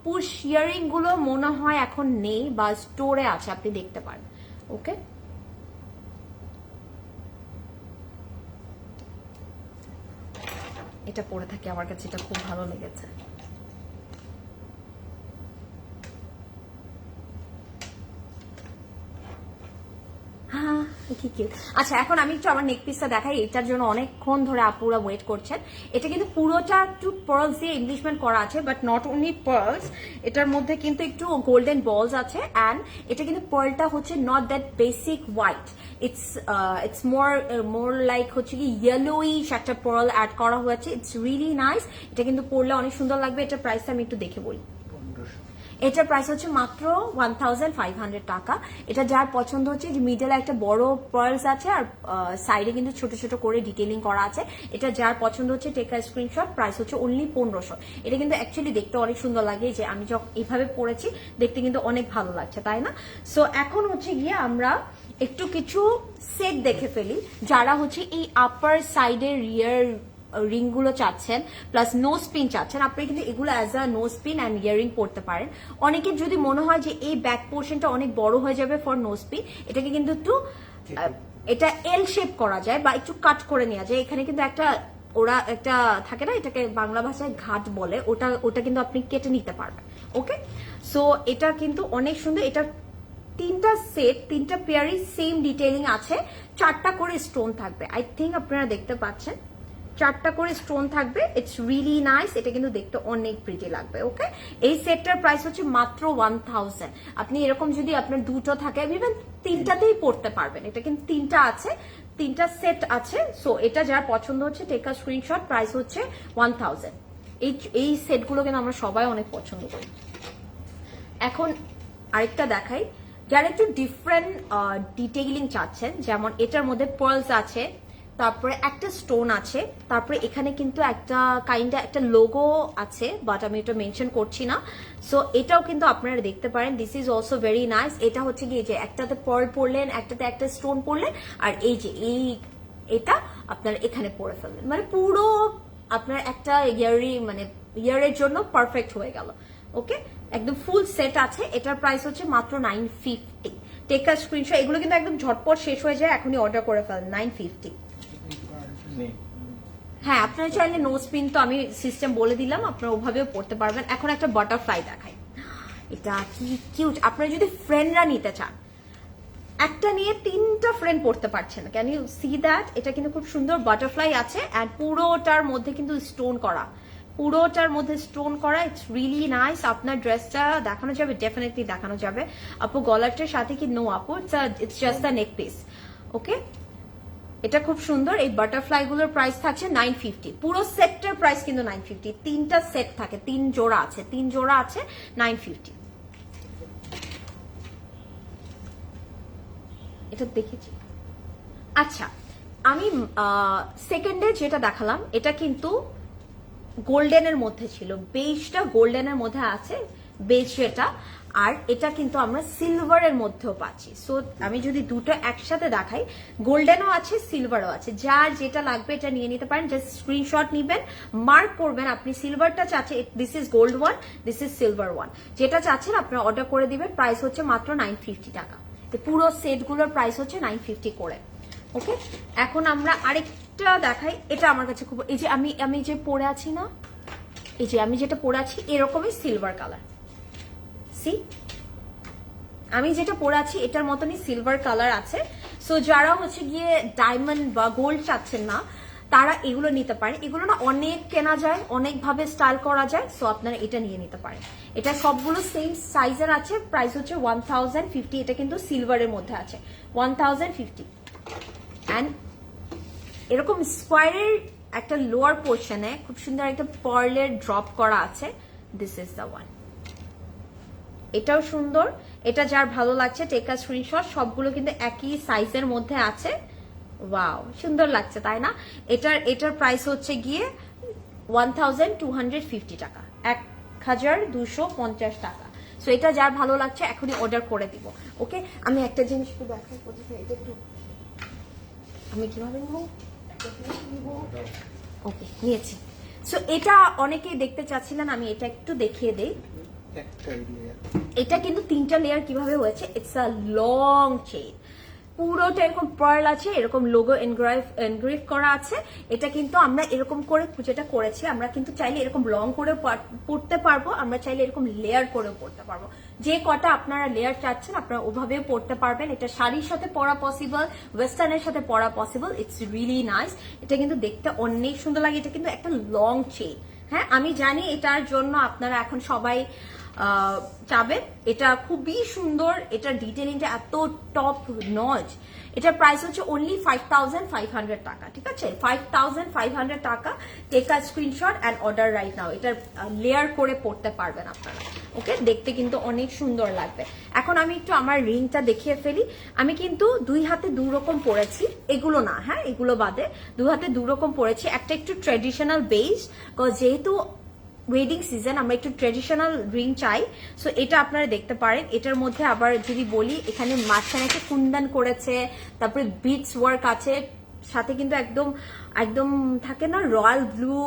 পুশ ইয়ারিং গুলো মনে হয় এখন নেই বা স্টোরে আছে, আপনি দেখতে পারেন। ওকে, এটা পরে থাকি, আমার কাছে এটা খুব ভালো লেগেছে। হ্যাঁ কি কিউট। আচ্ছা এখন আমি একটু আমার নেক পিসটা দেখাই, এটার জন্য অনেকক্ষণ ধরে আপুরা ওয়েট করছেন। এটা কিন্তু পুরোটা একটু পার্লস দিয়ে ইংলিশমেন্ট করা আছে, বাট নট অনলি পার্লস, এটার মধ্যে কিন্তু একটু গোল্ডেন বলস আছে। অ্যান্ড এটা কিন্তু পার্লটা হচ্ছে not that basic white, it's more like হচ্ছে কি ইয়েলোইশ একটা পার্ল অ্যাড করা হয়েছে। It's really nice. এটা কিন্তু পরলে অনেক সুন্দর লাগবে। এটার প্রাইসটা আমি একটু দেখে বলি। এটার প্রাইস হচ্ছে মাত্র 1500 টাকা। এটা যার পছন্দ হচ্ছে, যে মিডলে একটা বড় পার্লস আছে আর সাইডে কিন্তু ছোট ছোট করে ডিটেইলিং করা আছে। এটা যার পছন্দ হচ্ছে টেক আ স্ক্রিনশট। প্রাইস হচ্ছে অনলি 1500। এটা কিন্তু অ্যাকচুয়ালি দেখতে অনেক সুন্দর লাগে, যে আমি যখন এইভাবে পরেছি দেখতে কিন্তু অনেক ভালো লাগছে, তাই না? সো এখন হচ্ছে গিয়ে আমরা একটু কিছু সেট দেখে ফেলি, যারা হচ্ছে এই আপার সাইডের রিয়ার রিং গুলো চাচ্ছেন, প্লাস নোজ পিন চাচ্ছেন, আপনি কিন্তু এগুলো as a nose pin and earring পড়তে পারেন। অনেকের যদি মনে হয় যে এই ব্যাক পোর্শনটা অনেক বড় হয়ে যাবে ফর নোজ পিন, এটাকে কিন্তু একটু এটা এল শেপ করা যায় বা একটু কাট করে নেওয়া যায়। এখানে কিন্তু একটা ওরা একটা থাকে না, এটাকে বাংলা ভাষায় ঘাট বলে, ওটা কিন্তু আপনি কেটে নিতে পারবেন। ওকে, সো এটা কিন্তু অনেক সুন্দর। এটা তিনটা সেট, তিনটা পেয়ারই সেম ডিটেইলিং আছে। 4টা করে স্টোন থাকবে, আই থিঙ্ক আপনারা দেখতে পাচ্ছেন 4টা করে স্টোন থাকবে। It's really nice. এটা কিন্তু দেখতে অনেক প্রিটি লাগবে। ওকে, এই সেটটার প্রাইস হচ্ছে মাত্র 1000। আপনি এরকম যদি আপনার দুটো থাকে, ইভেন তিনটাতেই পড়তে পারবেন। এটা কিন্তু তিনটা আছে, তিনটা সেট আছে। সো এটা যার পছন্দ হচ্ছে টেক আ স্ক্রিনশট। প্রাইস হচ্ছে 1000। এই সেটগুলো কিন্তু আমরা সবাই অনেক পছন্দ করি। এখন আরেকটা দেখাই, যারা একটু ডিফারেন্ট ডিটেইলিং চাচ্ছেন, যেমন এটার মধ্যে পার্লস আছে, তারপরে একটা স্টোন আছে, তারপরে এখানে কিন্তু একটা একটা লোগো আছে, বাট আমি এটা মেনশন করছি না। সো এটাও কিন্তু আপনারা দেখতে পারেন। This is also very nice. এটা হচ্ছে কি, যে একটাতে পার্ল পরলেন, একটাতে একটা স্টোন পরলেন, আর এই যে এটা আপনারা এখানে পরে ফেললেন, মানে পুরো আপনার একটা ইয়ারের জন্য পারফেক্ট হয়ে গেল। ওকে, একদম ফুল সেট আছে। এটার প্রাইস হচ্ছে মাত্র 950। Take a screenshot. এগুলো কিন্তু একদম ঝটপট শেষ হয়ে যায়, এখনই অর্ডার করে ফেলেন। 950। হ্যাঁ, আপনারা চাইলে নোজ পিন তো আমি সিস্টেম বলে দিলাম, আপনারা ওভাবেও পড়তে পারবেন। এখন একটা বাটারফ্লাই দেখাই, এটা কি কিউট। আপনারা যদি ফ্রেন্ডরা নিতে চান, একটা নিয়ে 3টা ফ্রেন্ড পড়তে পারছেন, ক্যান ইউ সি দ্যাট? এটা কিন্তু খুব সুন্দর বাটারফ্লাই আছে, অ্যান্ড পুরোটার মধ্যে কিন্তু স্টোন করা, পুরোটার মধ্যে স্টোন করা। It's really nice. আপনার ড্রেসটা দেখানো যাবে, ডেফিনেটলি দেখানো যাবে। আপু গলারটার সাথে কি? নো আপু, it's just the neck piece. Okay, এটা খুব সুন্দর। এই বাটারফ্লাই গুলোর প্রাইস থাকছে 950। পুরো সেটটার প্রাইস কিন্তু 950। 3টা সেট থাকে, 3 জোড়া আছে, 3 জোড়া আছে, 950। এটা দেখেছি। আচ্ছা, আমি সেকেন্ডে যেটা দেখালাম, এটা কিন্তু গোল্ডেনের মধ্যে ছিল, বেজটা গোল্ডেনের মধ্যে আছে, বেজ যেটা, আর এটা কিন্তু আমরা সিলভারের মধ্যেও পাচ্ছি। সো আমি যদি দুটো একসাথে দেখাই, গোল্ডেনও আছে, সিলভারও আছে, যার যেটা লাগবে এটা নিয়ে নিতে পারেন। জাস্ট স্ক্রিনশট নিবেন, মার্ক করবেন আপনি সিলভারটা চাচ্ছেন, this is gold one, this is silver one, যেটা চাচ্ছেন আপনারা অর্ডার করে দিবেন। প্রাইস হচ্ছে মাত্র 950 টাকা। পুরো সেটগুলোর প্রাইস হচ্ছে 950 করে। ওকে, এখন আমরা আরেকটা দেখাই। এটা আমার কাছে খুব, এই যে আমি যে পরে আছি না, এই যে আমি যেটা পরে আছি এরকমই সিলভার কালার। সি, আমি যেটা পরে আছি এটার মতনই সিলভার কালার আছে। সো যারা হচ্ছে গিয়ে ডায়মন্ড বা গোল্ড চাচ্ছেন না, তারা এগুলো নিতে পারেন। এগুলো না অনেক কেনা যায়, অনেকভাবে স্টাইল করা যায়। সো আপনারা এটা নিয়ে নিতে পারেন। এটা সবগুলো সেম সাইজের আছে। প্রাইস হচ্ছে 1050। এটা কিন্তু সিলভারের মধ্যে আছে, 1050। অ্যান্ড এরকম স্কোয়ারের একটা লোয়ার পোর্শনে খুব সুন্দর একটা পার্লের ড্রপ করা আছে। This is the one. এটাও সুন্দর। এটা যার ভালো লাগছে টেক আ স্ক্রিনশট। সবগুলো কিন্তু একই সাইজের মধ্যে আছে। ওয়াও, সুন্দর লাগছে তাই না? এটার প্রাইস হচ্ছে গিয়ে 1250 টাকা, 1250 টাকা। সো এটা যার ভালো লাগছে এখনই অর্ডার করে দিব। ওকে, আমি একটা জিনিস একটু দেখাই, এটা একটু আমি কিভাবে নেব। ওকে, নিয়েছি। সো এটা অনেকেই দেখতে চাচ্ছিলেন, আমি এটা একটু দেখিয়ে দেই। এটা কিন্তু 3টা লেয়ার কিভাবে হয়েছে। ইটস আ লং চেইন, পুরোটা এরকম পার্ল আছে, এরকম লোগো এনগ্রেভ করা আছে। এটা কিন্তু আমরা এরকম করে যেটা করেছি, আমরা কিন্তু চাইলে এরকম লং করে পড়তে পারবো, আমরা চাইলে এরকম লেয়ার করেও পড়তে পারবো। যে কটা আপনারা লেয়ার চাচ্ছেন আপনারা ওভাবেও পরতে পারবেন। এটা শাড়ির সাথে পরা পসিবল, ওয়েস্টার্নের সাথে পরা পসিবল। It's really nice. এটা কিন্তু দেখতে অনেক সুন্দর লাগে। এটা কিন্তু একটা লং চেইন। হ্যাঁ, আমি জানি এটার জন্য আপনারা এখন সবাই চাবেন। এটা খুবই সুন্দর, এটার ডিটেলিংটা এত টপ নচ। এটার প্রাইস হচ্ছে অনলি 5500 টাকা, ঠিক আছে? 5500 টাকা। Take a screenshot and order right now. এটার লেয়ার করে পড়তে পারবেন আপনারা। ওকে, দেখতে কিন্তু অনেক সুন্দর লাগবে। এখন আমি একটু আমার রিংটা দেখিয়ে ফেলি। আমি কিন্তু দুই হাতে দু রকম পরেছি, এগুলো না, হ্যাঁ এগুলো বাদে দু হাতে দু রকম পরেছি। একটা একটু ট্রেডিশনাল বেস, যেহেতু ওয়েডিং সিজন আমরা একটু ট্রেডিশনাল রিং চাই, সো এটা আপনারা দেখতে পারেন। এটার মধ্যে আবার যদি বলি, এখানে মাঝখানে একটা কুন্দন করেছে, তারপরে বিটস ওয়ার্ক আছে, সাথে কিন্তু একদম একদম থাকে না রয়্যাল ব্লু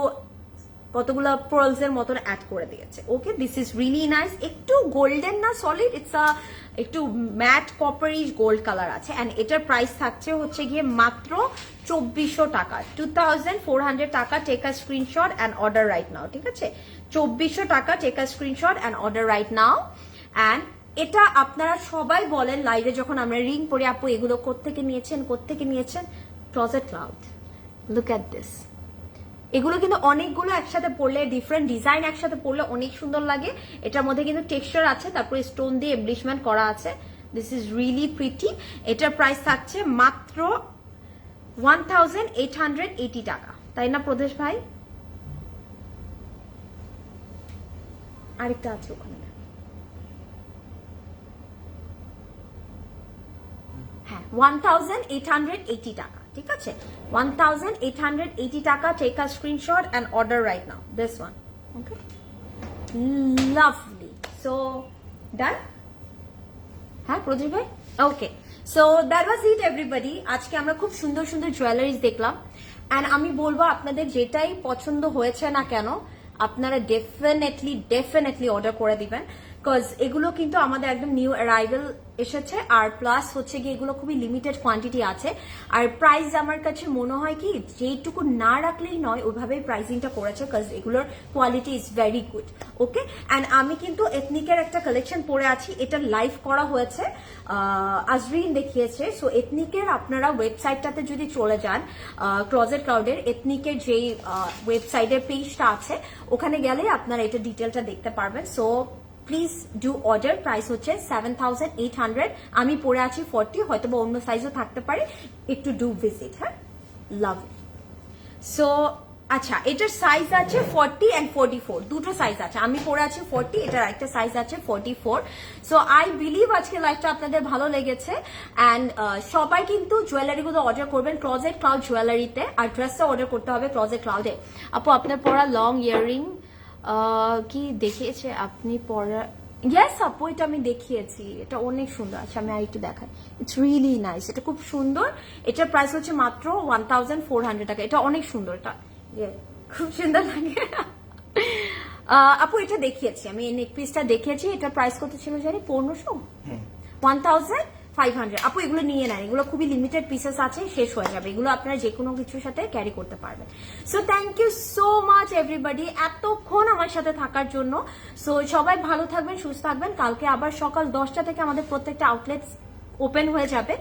কতগুলো পার্লস এর মতন অ্যাড করে দিয়েছে। Okay, this is really nice. একটু গোল্ডেন না, সলিড, ইটস আ একটু ম্যাট কপারিশ গোল্ড কালার আছে। এন্ড এটার প্রাইস থাকছে হচ্ছে গিয়ে মাত্র 2400 টাকা, 2400 টাকা। Take a screenshot and order right now, ঠিক আছে? 2400 টাকা, take a screenshot and order right now. And এটা আপনারা সবাই বলেন লাইভে যখন আমরা রিং পরি, আপু এগুলো কোত্থেকে নিয়েছেন, কোত্থেকে নিয়েছেন? Closet cloud. Look at this. এগুলো কিন্তু অনেকগুলো একসাথে পড়লে, ডিফারেন্ট ডিজাইন একসাথে পড়লে অনেক সুন্দর লাগে। এটার মধ্যে কিন্তু টেক্সচার আছে, তারপরে স্টোন দিয়ে এমব্লিশমেন্ট করা আছে। This is really pretty. এটার প্রাইস থাকছে মাত্র 1880 টাকা, তাই না প্রদেশ ভাই? আরেকটা আছে ওখানে, হ্যাঁ 1880 টাকা, ঠিক আছে? 1880 টাকা। Take a screenshot and order right now this one. Okay, lovely. So done, হ্যাঁ প্রদীপ ভাই? Okay, so that was it everybody. আজকে আমরা খুব সুন্দর সুন্দর জুয়েলারিজ দেখলাম। অ্যান্ড আমি বলবো আপনাদের যেটাই পছন্দ হয়েছে না কেন, আপনারা ডেফিনেটলি অর্ডার করে দিবেন। বিকজ এগুলো কিন্তু আমাদের একদম নিউ অ্যারাইভেল এসেছে, আর প্লাস হচ্ছে গিয়ে এগুলো খুবই লিমিটেড কোয়ান্টিটি আছে। আর প্রাইস আমার কাছে মনে হয় কি যেইটুকু না রাখলেই নয়, ওইভাবেই প্রাইসিংটা করেছে, বিকজ এগুলোর quality is very good. Okay, and আমি কিন্তু এথনিকের একটা কালেকশন পরে আছি, এটা লাইভ করা হয়েছে, আজরিন দেখিয়েছে। সো এথনিকের আপনারা ওয়েবসাইটটাতে যদি চলে যান, ক্লোজেট ক্লাউডের এথনিকের যেই ওয়েবসাইটের পেজটা আছে, ওখানে গেলে আপনারা এটা ডিটেলটা দেখতে পারবেন। So please do order. Price হচ্ছে 7800। আমি পরে আছি 40, হয়তো বা অন্য সাইজও থাকতে পারে, একটু ডু ভিজিট। হ্যাঁ, লাভ। সো আচ্ছা, এটার সাইজ আছে 40 and 44, দুটো সাইজ আছে। আমি পরে আছি 40, এটার একটা সাইজ আছে 44। সো আই বিলিভ আজকে লাইভটা আপনাদের ভালো লেগেছে। অ্যান্ড সবাই কিন্তু জুয়েলারিগুলো অর্ডার করবেন ক্লোজেট ক্লাউড জুয়েলারিতে, আর ড্রেসটা অর্ডার করতে হবে ক্লোজেট ক্লাউডে। আপু আপনার পরা লং ইয়াররিং কি দেখিয়েছে আপনি পরা? ইয়েস আপু, এটা আমি দেখিয়েছি, এটা অনেক সুন্দর আছে। আমি আরেকটু দেখাই, ইটস রিয়েলি নাইস। এটা খুব সুন্দর। এটার প্রাইস হচ্ছে মাত্র 1400 টাকা। এটা অনেক সুন্দর, এটা খুব সুন্দর লাগে। আপু এটা দেখিয়েছি আমি, এই নেক পিসটা দেখিয়েছি। এটার প্রাইস কত ছিল জানি? 1500, 1500। আপু এগুলো নিয়ে নেন, এগুলো খুবই লিমিটেড পিসেস আছে, শেষ হয়ে যাবে। এগুলো আপনারা যে কোনো কিছুর সাথে ক্যারি করতে পারবেন। So thank you so much everybody এতক্ষণ আমার সাথে থাকার জন্য। সো সবাই ভালো থাকবেন, সুস্থ থাকবেন। কালকে আবার সকাল 10টা থেকে আমাদের প্রত্যেকটা আউটলেট ওপেন হয়ে যাবে।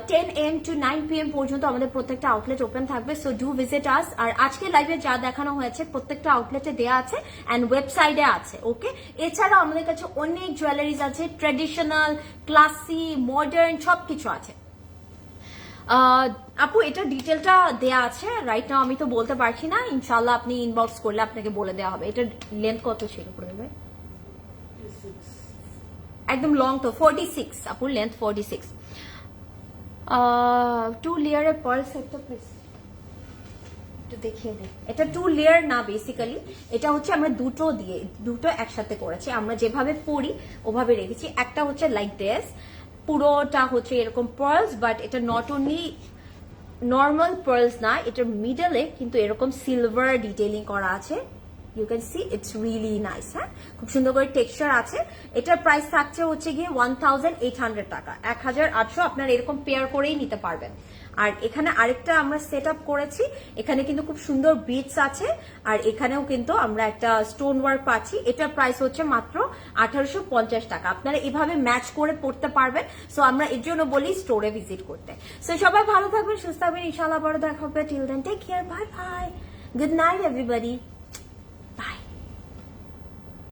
10 AM to 9 PM পর্যন্ত আমাদের প্রত্যেকটা আউটলেট ওপেন থাকবে। So do visit us. আর আজকে লাইভে যা দেখানো হয়েছে প্রত্যেকটা আউটলেটে দেওয়া আছে অ্যান্ড ওয়েবসাইটে আছে। ওকে, এছাড়াও আমাদের কাছে অনেক জুয়েলারিজ আছে, ট্রেডিশনাল, ক্লাসি, মডার্ন, সবকিছু আছে। আপু এটা ডিটেলটা দেয়া আছে, রাইট নাও আমি তো বলতে পারছি না। ইনশাল্লাহ আপনি ইনবক্স করলে আপনাকে বলে দেওয়া হবে। এটার লেন্থ কত ছিল ভাই? একদম লং তো 46 আপুর লেন্থ 46। 2 লেয়ারের পার্ল সেটটা প্লিজ একটু দেখিয়ে দিই। এটা 2 লেয়ার না, বেসিক্যালি এটা হচ্ছে আমরা দুটো একসাথে করেছি। আমরা যেভাবে পরি ওভাবে রেখেছি। একটা হচ্ছে লাইক দিস, পুরোটা হচ্ছে এরকম পার্লস, বাট এটা নট অনলি নর্মাল পার্লস না, এটার মিডলে কিন্তু এরকম সিলভার ডিটেইলিং করা আছে। You can see it's really nice. হ্যাঁ, খুব সুন্দর করে টেক্সচার আছে। এটার প্রাইস থাকছে হচ্ছে গিয়ে 1800 টাকা, 1800। আপনারা এরকম পেয়ার করেই নিতে পারবেন। আর এখানে আরেকটা আমরা সেট আপ করেছি, এখানে কিন্তু খুব সুন্দর বিটস আছে, আর এখানেও কিন্তু আমরা একটা স্টোন ওয়ার্ক পাচ্ছি। এটার প্রাইস হচ্ছে মাত্র 1850 টাকা। আপনারা এভাবে ম্যাচ করে পড়তে পারবেন। সো আমরা এর জন্য বলি স্টোরে ভিজিট করতে। সো সবাই ভালো থাকবেন, সুস্থ থাকবেন, ইনশাআল্লাহ বড় দেখা হবে। Till then take care, bye bye, good night everybody.